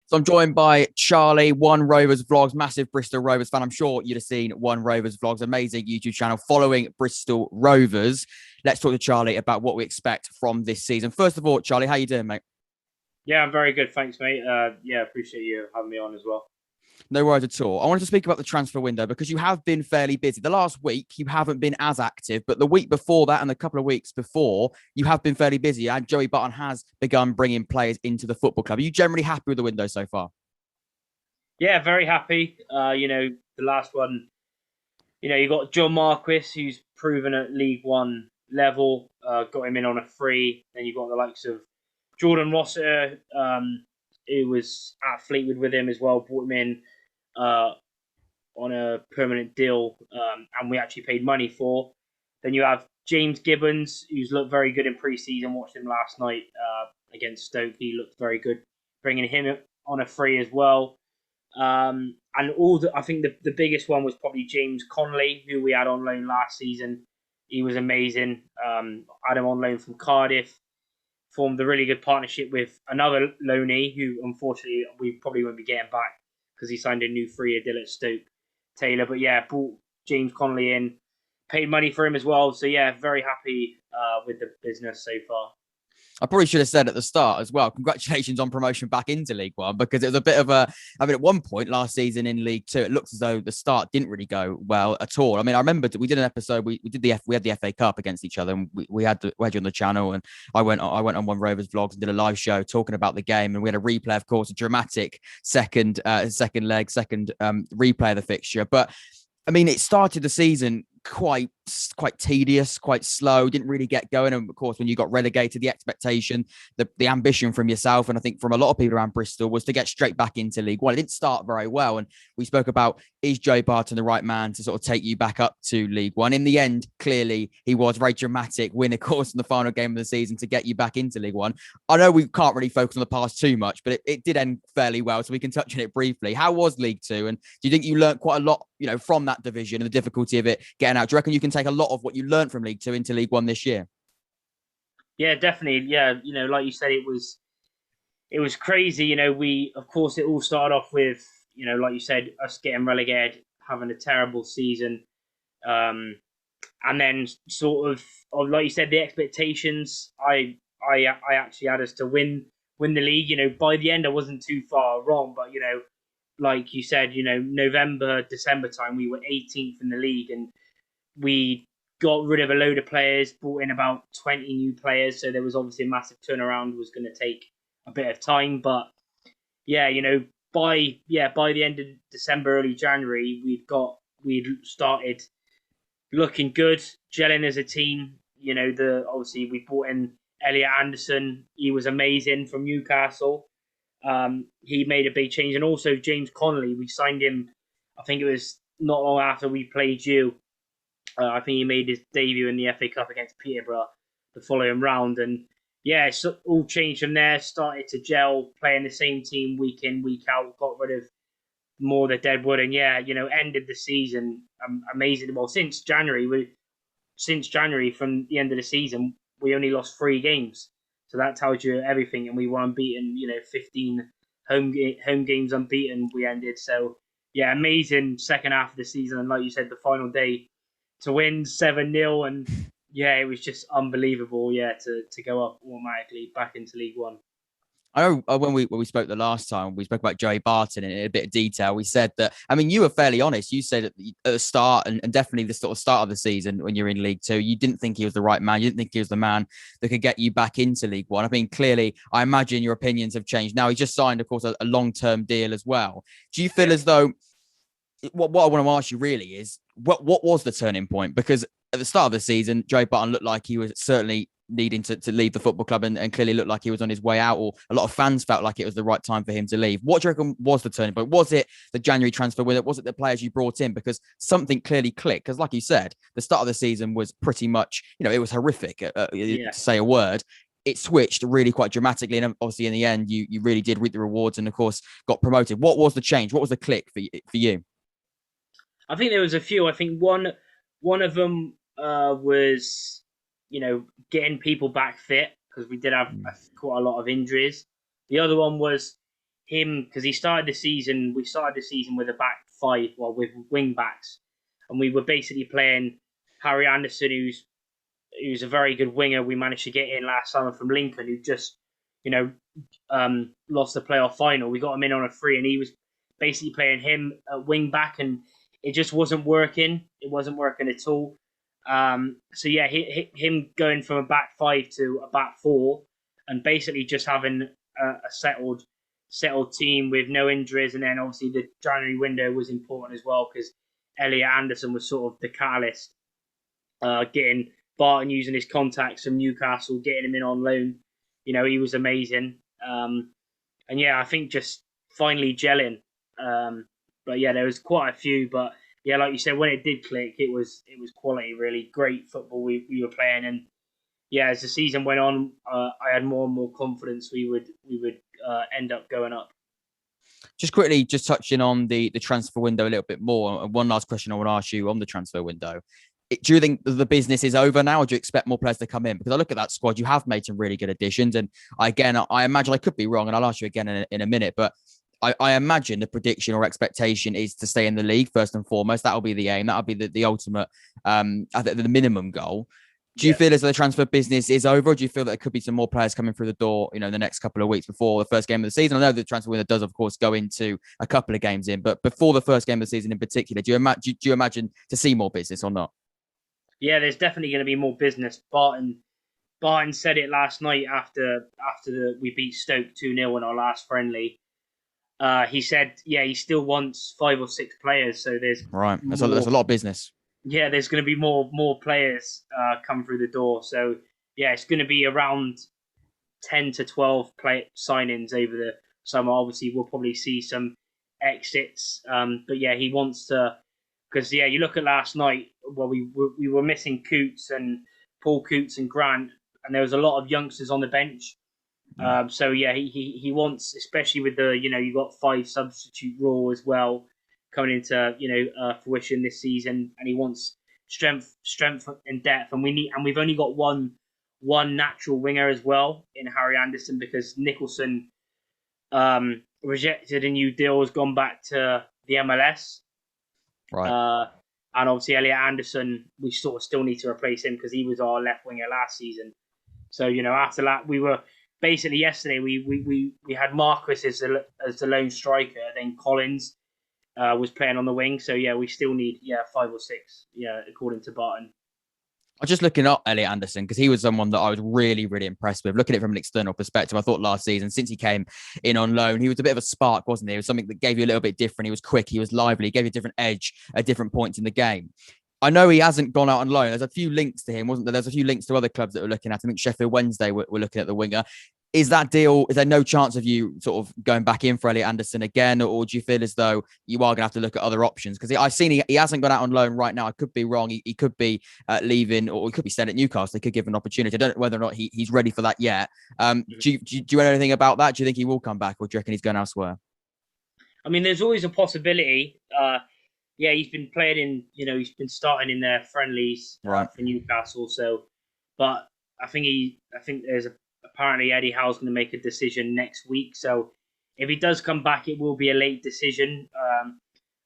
Speaker 1: So I'm joined by Charlie, One Rovers Vlogs, massive Bristol Rovers fan. I'm sure you'd have seen One Rovers Vlogs, amazing YouTube channel following Bristol Rovers. Let's talk to Charlie about what we expect from this season. First of all, Charlie, how you doing, mate?
Speaker 10: Yeah, I'm very good. Thanks, mate. Appreciate you having me on as well.
Speaker 1: No worries at all. I wanted to speak about the transfer window because you have been fairly busy. The last week, you haven't been as active, but the week before that and a couple of weeks before, you have been fairly busy. And Joey Button has begun bringing players into the football club. Are you generally happy with the window so far?
Speaker 10: Yeah, very happy. The last one, you got John Marquis, who's proven at League One level, got him in on a free. Then you got the likes of Jordan Rossiter, who was at Fleetwood with him as well, brought him in on a permanent deal, and we actually paid money for. Then you have James Gibbons, who's looked very good in pre-season. Watched him last night against Stoke. He looked very good, bringing him on a free as well. And I think the biggest one was probably James Connolly, who we had on loan last season. He was amazing. Had him on loan from Cardiff. Formed a really good partnership with another loanee, who unfortunately we probably won't be getting back because he signed a new 3-year deal at Stoke, Taylor. But yeah, brought James Connolly in, paid money for him as well. So yeah, very happy with the business so far.
Speaker 1: I probably should have said at the start as well, congratulations on promotion back into League One, because it was a bit of at one point last season in League Two, it looked as though the start didn't really go well at all. I mean, I remember we did an episode, we had the FA Cup against each other, and we had you on the channel, and I went on one Rovers vlogs and did a live show talking about the game, and we had a replay, of course, a dramatic second replay of the fixture. But I mean, it started the season quite tedious, quite slow, didn't really get going. And of course, when you got relegated, the expectation, the ambition from yourself, and I think from a lot of people around Bristol, was to get straight back into League One. It didn't start very well. And we spoke about, is Joe Barton the right man to sort of take you back up to League One? In the end, clearly he was. Very dramatic win, of course, in the final game of the season to get you back into League One. I know we can't really focus on the past too much, but it did end fairly well, so we can touch on it briefly. How was League Two? And do you think you learned quite a lot, from that division and the difficulty of it getting out? Do you reckon you can take a lot of what you learned from League Two into League One this year?
Speaker 10: Yeah, definitely. Yeah, like you said, it was crazy. We, of course, it all started off with, like you said, us getting relegated, having a terrible season, and then sort of like you said, the expectations. I actually had us to win the league. By the end, I wasn't too far wrong, but like you said, November, December time, we were 18th in the league, and we got rid of a load of players, brought in about 20 new players. So there was obviously a massive turnaround, was going to take a bit of time. But yeah, by the end of December, early January, we'd started looking good, gelling as a team. Obviously we brought in Elliot Anderson. He was amazing from Newcastle. He made a big change. And also James Connolly, we signed him, I think it was not long after we played you. I think he made his debut in the FA Cup against Peterborough the following round. And yeah, it's all changed from there, started to gel, playing the same team week in, week out, got rid of more of the deadwood. And yeah, ended the season amazing. Well, since January, from the end of the season, we only lost 3 games. So that tells you everything. And we were unbeaten, 15 home games unbeaten we ended. So yeah, amazing second half of the season. And like you said, the final day to win 7-0. And yeah, it was just unbelievable, to go up automatically back into League One.
Speaker 1: I know when we spoke the last time, we spoke about Joey Barton in a bit of detail. We said that, I mean, you were fairly honest. You said at the start, and definitely the sort of start of the season when you're in League Two, you didn't think he was the right man. You didn't think he was the man that could get you back into League One. I mean, clearly, I imagine your opinions have changed. Now, he just signed, of course, a long-term deal as well. Do you feel as though, what I want to ask you really is, what was the turning point? Because at the start of the season, Joey Barton looked like he was certainly needing to leave the football club, and clearly looked like he was on his way out, or a lot of fans felt like it was the right time for him to leave. What do you reckon was the turning point? Was it the January transfer window? Was it the players you brought in? Because something clearly clicked. Because like you said, the start of the season was pretty much, it was horrific, to say a word. It switched really quite dramatically, and obviously in the end, you really did reap the rewards, and of course got promoted. What was the change? What was the click for you?
Speaker 10: I think there was a few. I think one of them was, getting people back fit, because we did have quite a lot of injuries. The other one was him, because we started the season with a back five, with wing backs, and we were basically playing Harry Anderson, who's a very good winger. We managed to get in last summer from Lincoln, who just, lost the playoff final. We got him in on a free, and he was basically playing him at wing back, and it just wasn't working. It wasn't working at all. So yeah, him going from a back five to a back four, and basically just having a settled settled team with no injuries, and then obviously the January window was important as well because Elliot Anderson was sort of the catalyst, getting Barton using his contacts from Newcastle, getting him in on loan. He was amazing. And yeah, I think just finally gelling. But yeah, there was quite a few. But yeah, like you said, when it did click, it was quality, really great football we were playing. And yeah, as the season went on, I had more and more confidence we would end up going up.
Speaker 1: Just quickly, just touching on the transfer window a little bit more. And one last question I want to ask you on the transfer window. Do you think the business is over now, or do you expect more players to come in? Because I look at that squad, you have made some really good additions. And I imagine, I could be wrong, and I'll ask you again in a minute, but I imagine the prediction or expectation is to stay in the league first and foremost. That'll be the aim. That'll be the ultimate, the minimum goal. Do you feel as though the transfer business is over, or do you feel that there could be some more players coming through the door, in the next couple of weeks before the first game of the season? I know the transfer window does, of course, go into a couple of games in, but before the first game of the season in particular, do you imagine to see more business or not?
Speaker 10: Yeah, there's definitely going to be more business. Barton said it last night after we beat Stoke 2-0 in our last friendly. He said, he still wants 5 or 6 players. So there's
Speaker 1: right. That's a lot of business.
Speaker 10: Yeah, there's going to be more players come through the door. So yeah, it's going to be around 10 to 12 signings over the summer. Obviously, we'll probably see some exits. But yeah, he wants to. Because, you look at last night, we were missing Paul Coots and Grant, and there was a lot of youngsters on the bench. So, yeah, he wants, especially with you've got 5 substitute rule as well coming into, fruition this season, and he wants strength and depth. And we've only got one natural winger as well in Harry Anderson, because Nicholson rejected a new deal, has gone back to the MLS.
Speaker 1: Right.
Speaker 10: And obviously Elliot Anderson, we sort of still need to replace him because he was our left winger last season. So after that, we were basically yesterday we had Marcus as the lone striker, then Collins was playing on the wing. So yeah, we still need 5 or 6 according to Barton.
Speaker 1: I was just looking up Elliot Anderson because he was someone that I was really, really impressed with. Looking at it from an external perspective, I thought last season, since he came in on loan, he was a bit of a spark, wasn't he? It was something that gave you a little bit different. He was quick, he was lively, he gave you a different edge at different points in the game. I know he hasn't gone out on loan. There's a few links to him, wasn't there? There's a few links to other clubs that were looking at. I think Sheffield Wednesday were looking at the winger. Is there no chance of you sort of going back in for Elliot Anderson again, or do you feel as though you are going to have to look at other options? Because I've seen he hasn't gone out on loan right now. I could be wrong. He could be leaving, or he could be staying at Newcastle. They could give him an opportunity. I don't know whether or not he's ready for that yet. Do you know anything about that? Do you think he will come back, or do you reckon he's going elsewhere?
Speaker 10: I mean, there's always a possibility. He's been playing he's been starting in their friendlies for Newcastle. So, but I think apparently Eddie Howe's going to make a decision next week. So if he does come back, it will be a late decision.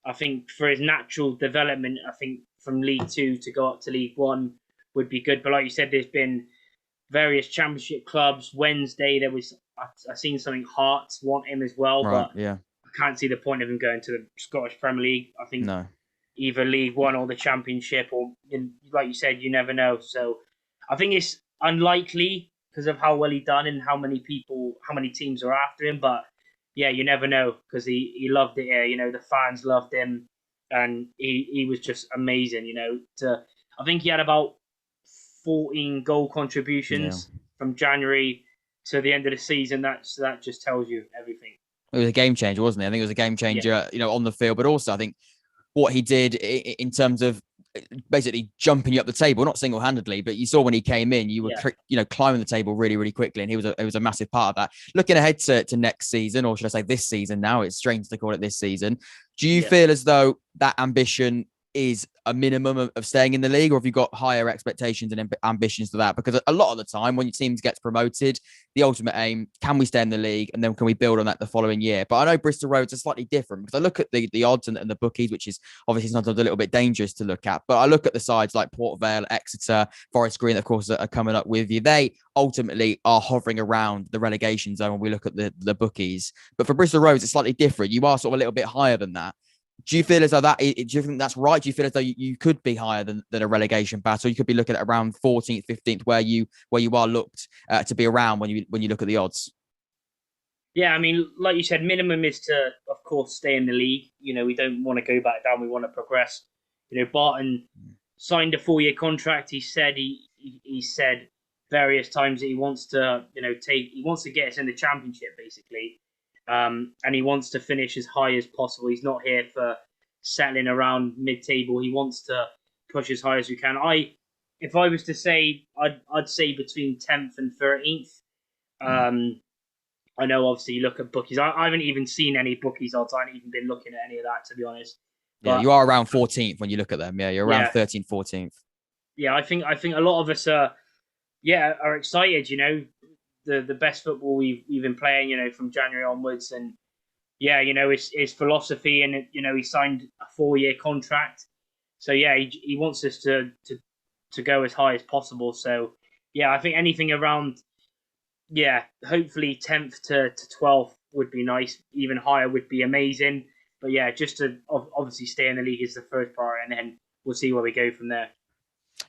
Speaker 10: I think for his natural development, I think from League 2 to go up to League 1 would be good. But like you said, there's been various championship clubs. Wednesday, I've seen something, Hearts want him as well.
Speaker 1: Right,
Speaker 10: but I can't see the point of him going to the Scottish Premier League. I think either League 1 or the Championship, or like you said, you never know. So I think it's unlikely because of how well he done and how many teams are after him. But yeah, you never know because he loved it here. The fans loved him, and he was just amazing. I think he had about 14 goal contributions from January to the end of the season. That just tells you everything.
Speaker 1: It was a game changer, wasn't it? I think it was a game changer, on the field, but also I think what he did in terms of basically jumping you up the table, not single-handedly, but you saw when he came in, you were climbing the table really, really quickly, and it was a massive part of that. Looking ahead to next season, or should I say this season now, it's strange to call it this season. Do you feel as though that ambition is a minimum of staying in the league, or have you got higher expectations and ambitions to that? Because a lot of the time when your team gets promoted, the ultimate aim, can we stay in the league, and then can we build on that the following year? But I know Bristol Rovers are slightly different, because I look at the odds and the bookies, which is obviously sometimes a little bit dangerous to look at, but I look at the sides like Port Vale, Exeter, Forest Green, of course, that are coming up with you. They ultimately are hovering around the relegation zone when we look at the bookies. But for Bristol Rovers, it's slightly different. You are sort of a little bit higher than that. Do you feel as though do you think that's right? Do you feel as though you could be higher than a relegation battle? You could be looking at around 14th, 15th, where you are looked to be around when you look at the odds?
Speaker 10: Yeah, I mean, like you said, minimum is to, of course, stay in the league. We don't want to go back down. We want to progress. Barton signed a 4-year contract. He said various times that he wants to, he wants to get us in the Championship, basically, and he wants to finish as high as possible. He's not here for settling around mid-table. He wants to push as high as we can. If I was to say, I'd say between 10th and 13th. I know, obviously, you look at bookies. I haven't even seen any bookies odds. I haven't even been looking at any of that, to be honest.
Speaker 1: Yeah, you are around 14th when you look at them. Yeah, you're around 13th, 14th.
Speaker 10: Yeah, I think a lot of us are excited. The best football we've been playing. From January onwards, and his philosophy, and he signed a 4-year contract. So he wants us to go as high as possible. So I think anything around. Yeah, hopefully 10th to 12th would be nice. Even higher would be amazing. But just to obviously stay in the league is the first priority, and then we'll see where we go from there.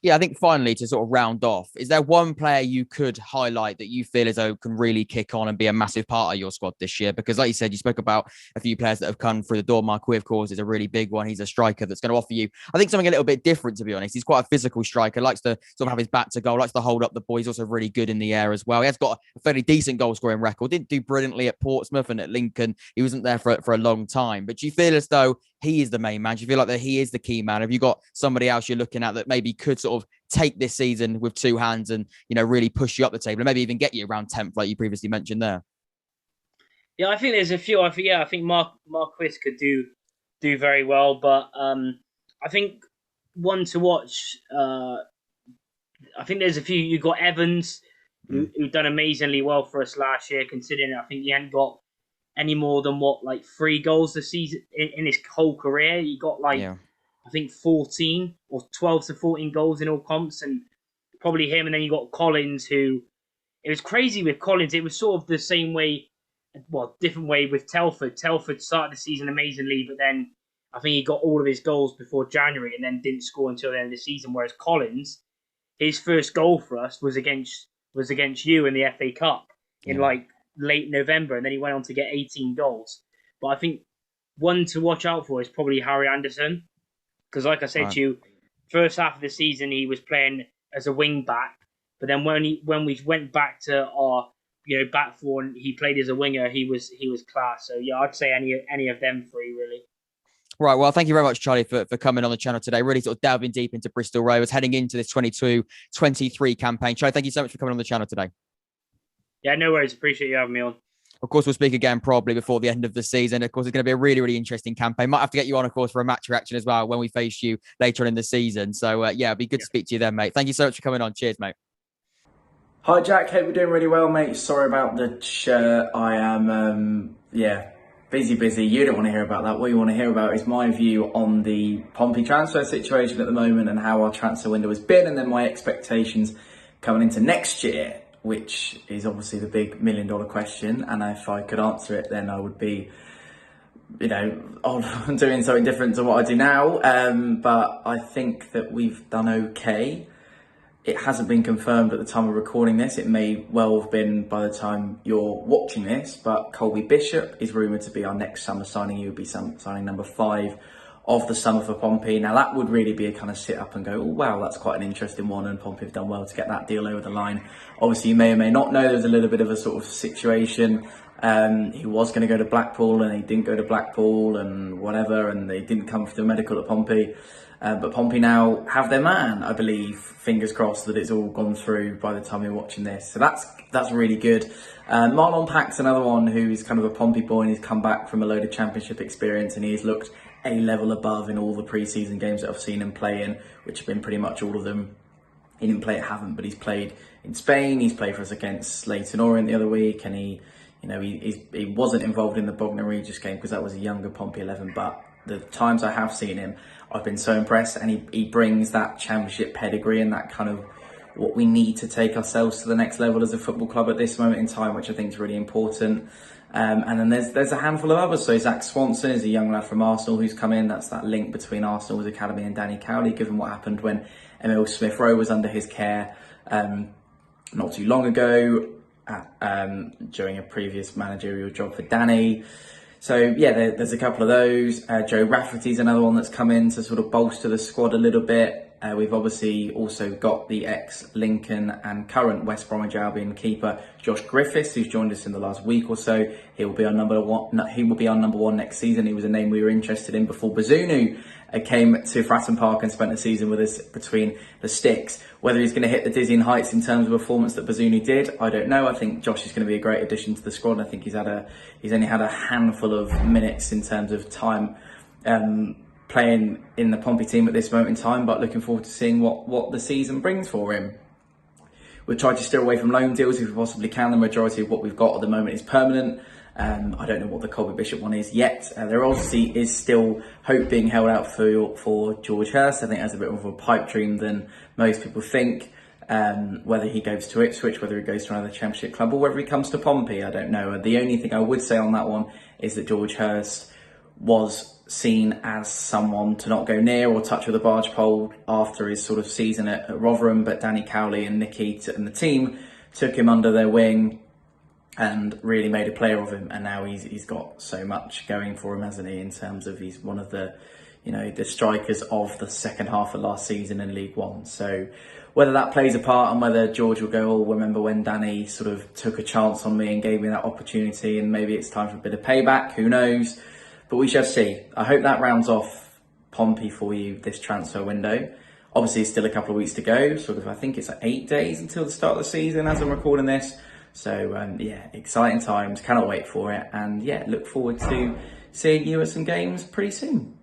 Speaker 1: Yeah, I think finally, to sort of round off, is there one player you could highlight that you feel as though can really kick on and be a massive part of your squad this year? Because like you said, you spoke about a few players that have come through the door. Mark, of course, is a really big one. He's a striker that's going to offer you, I think, something a little bit different, to be honest. He's quite a physical striker, likes to sort of have his back to goal, likes to hold up the ball. He's also really good in the air as well. He has got a fairly decent goal scoring record. Didn't do brilliantly at Portsmouth and at Lincoln. He wasn't there for a long time. But do you feel as though he is the main man? Do you feel like that he is the key man? Have you got somebody else you're looking at that maybe could sort of take this season with two hands and, really push you up the table and maybe even get you around 10th, like you previously mentioned there?
Speaker 10: Yeah, I think there's a few. I think Marquis could do very well, but I think one to watch. I think there's a few. You got Evans, who done amazingly well for us last year, considering I think he hadn't got any more than 3 goals this season in his whole career. He got I think 14 or 12 to 14 goals in all comps, and probably him. And then you got Collins, who it was crazy with Collins. It was sort of the same way, different way with Telford. Telford started the season amazingly, but then I think he got all of his goals before January and then didn't score until the end of the season. Whereas Collins, his first goal for us was against you in the FA Cup in late November, and then he went on to get 18 goals. But I think one to watch out for is probably Harry Anderson, because like I said to you, first half of the season he was playing as a wing back, but then when we went back to our back four and he played as a winger, he was class. So I'd say any of them 3 really.
Speaker 1: Right, well, thank you very much, Charlie, for coming on the channel today. Really sort of delving deep into Bristol Rovers, heading into this 22-23 campaign. Charlie, thank you so much for coming on the channel today.
Speaker 10: Yeah, no worries. Appreciate you having me on.
Speaker 1: Of course, we'll speak again probably before the end of the season. Of course, it's going to be a really, really interesting campaign. Might have to get you on, of course, for a match reaction as well when we face you later on in the season. So, it'd be good to speak to you then, mate. Thank you so much for coming on. Cheers, mate.
Speaker 11: Hi, Jack. Hope you're doing really well, mate. Sorry about the shirt. I am, busy. You don't want to hear about that. What you want to hear about is my view on the Pompey transfer situation at the moment and how our transfer window has been, and then my expectations coming into next year, which is obviously the big $1 million question. And if I could answer it, then I would be, doing something different to what I do now. But I think that we've done okay. It hasn't been confirmed at the time of recording this. It may well have been by the time you're watching this, but Colby Bishop is rumoured to be our next summer signing. He would be signing number 5 of the summer for Pompey. Now that would really be a kind of sit up and go, oh wow, that's quite an interesting one, and Pompey have done well to get that deal over the line. Obviously, you may or may not know there's a little bit of a sort of situation. He was going to go to Blackpool and he didn't go to Blackpool and whatever, and they didn't come for the medical at Pompey. But Pompey now have their man, I believe. Fingers crossed that it's all gone through by the time you're watching this. So that's really good. Marlon Pack's another one who's kind of a Pompey boy, and he's come back from a load of championship experience, and he's looked a level above in all the pre-season games that I've seen him play in, which have been pretty much all of them. He didn't play at Havant, but he's played in Spain. He's played for us against Leyton Orient the other week, and he wasn't involved in the Bognor Regis game because that was a younger Pompey 11. But the times I have seen him, I've been so impressed, and he brings that championship pedigree and that kind of what we need to take ourselves to the next level as a football club at this moment in time, which I think is really important. And then there's a handful of others. So Zach Swanson is a young lad from Arsenal who's come in. That's that link between Arsenal's academy and Danny Cowley, given what happened when Emil Smith-Rowe was under his care not too long ago. during a previous managerial job for Danny. So yeah, there's a couple of those. Joe Rafferty's another one that's come in to sort of bolster the squad a little bit. We've obviously also got the ex-Lincoln and current West Bromwich Albion keeper Josh Griffiths, who's joined us in the last week or so. He will be our number one next season. He was a name we were interested in before Bazunu came to Fratton Park and spent a season with us between the sticks. Whether he's going to hit the dizzying heights in terms of performance that Bazunu did, I don't know. I think Josh is going to be a great addition to the squad. I think he's only had a handful of minutes in terms of time playing in the Pompey team at this moment in time, but looking forward to seeing what the season brings for him. We'll try to steer away from loan deals if we possibly can. The majority of what we've got at the moment is permanent. I don't know what the Colby Bishop one is yet. There obviously is still hope being held out for George Hurst. I think that's a bit more of a pipe dream than most people think. Whether he goes to Ipswich, whether he goes to another Championship club, or whether he comes to Pompey, I don't know. The only thing I would say on that one is that George Hurst was seen as someone to not go near or touch with a barge pole after his sort of season at Rotherham, but Danny Cowley and Nicky and the team took him under their wing and really made a player of him, and now he's got so much going for him, hasn't he, in terms of he's one of the strikers of the second half of last season in League One. So whether that plays a part and whether George will go, remember when Danny sort of took a chance on me and gave me that opportunity, and maybe it's time for a bit of payback, who knows, but we shall see. I hope that rounds off Pompey for you this transfer window. Obviously it's still a couple of weeks to go, I think it's 8 days until the start of the season as I'm recording this. So exciting times, cannot wait for it, and look forward to seeing you at some games pretty soon.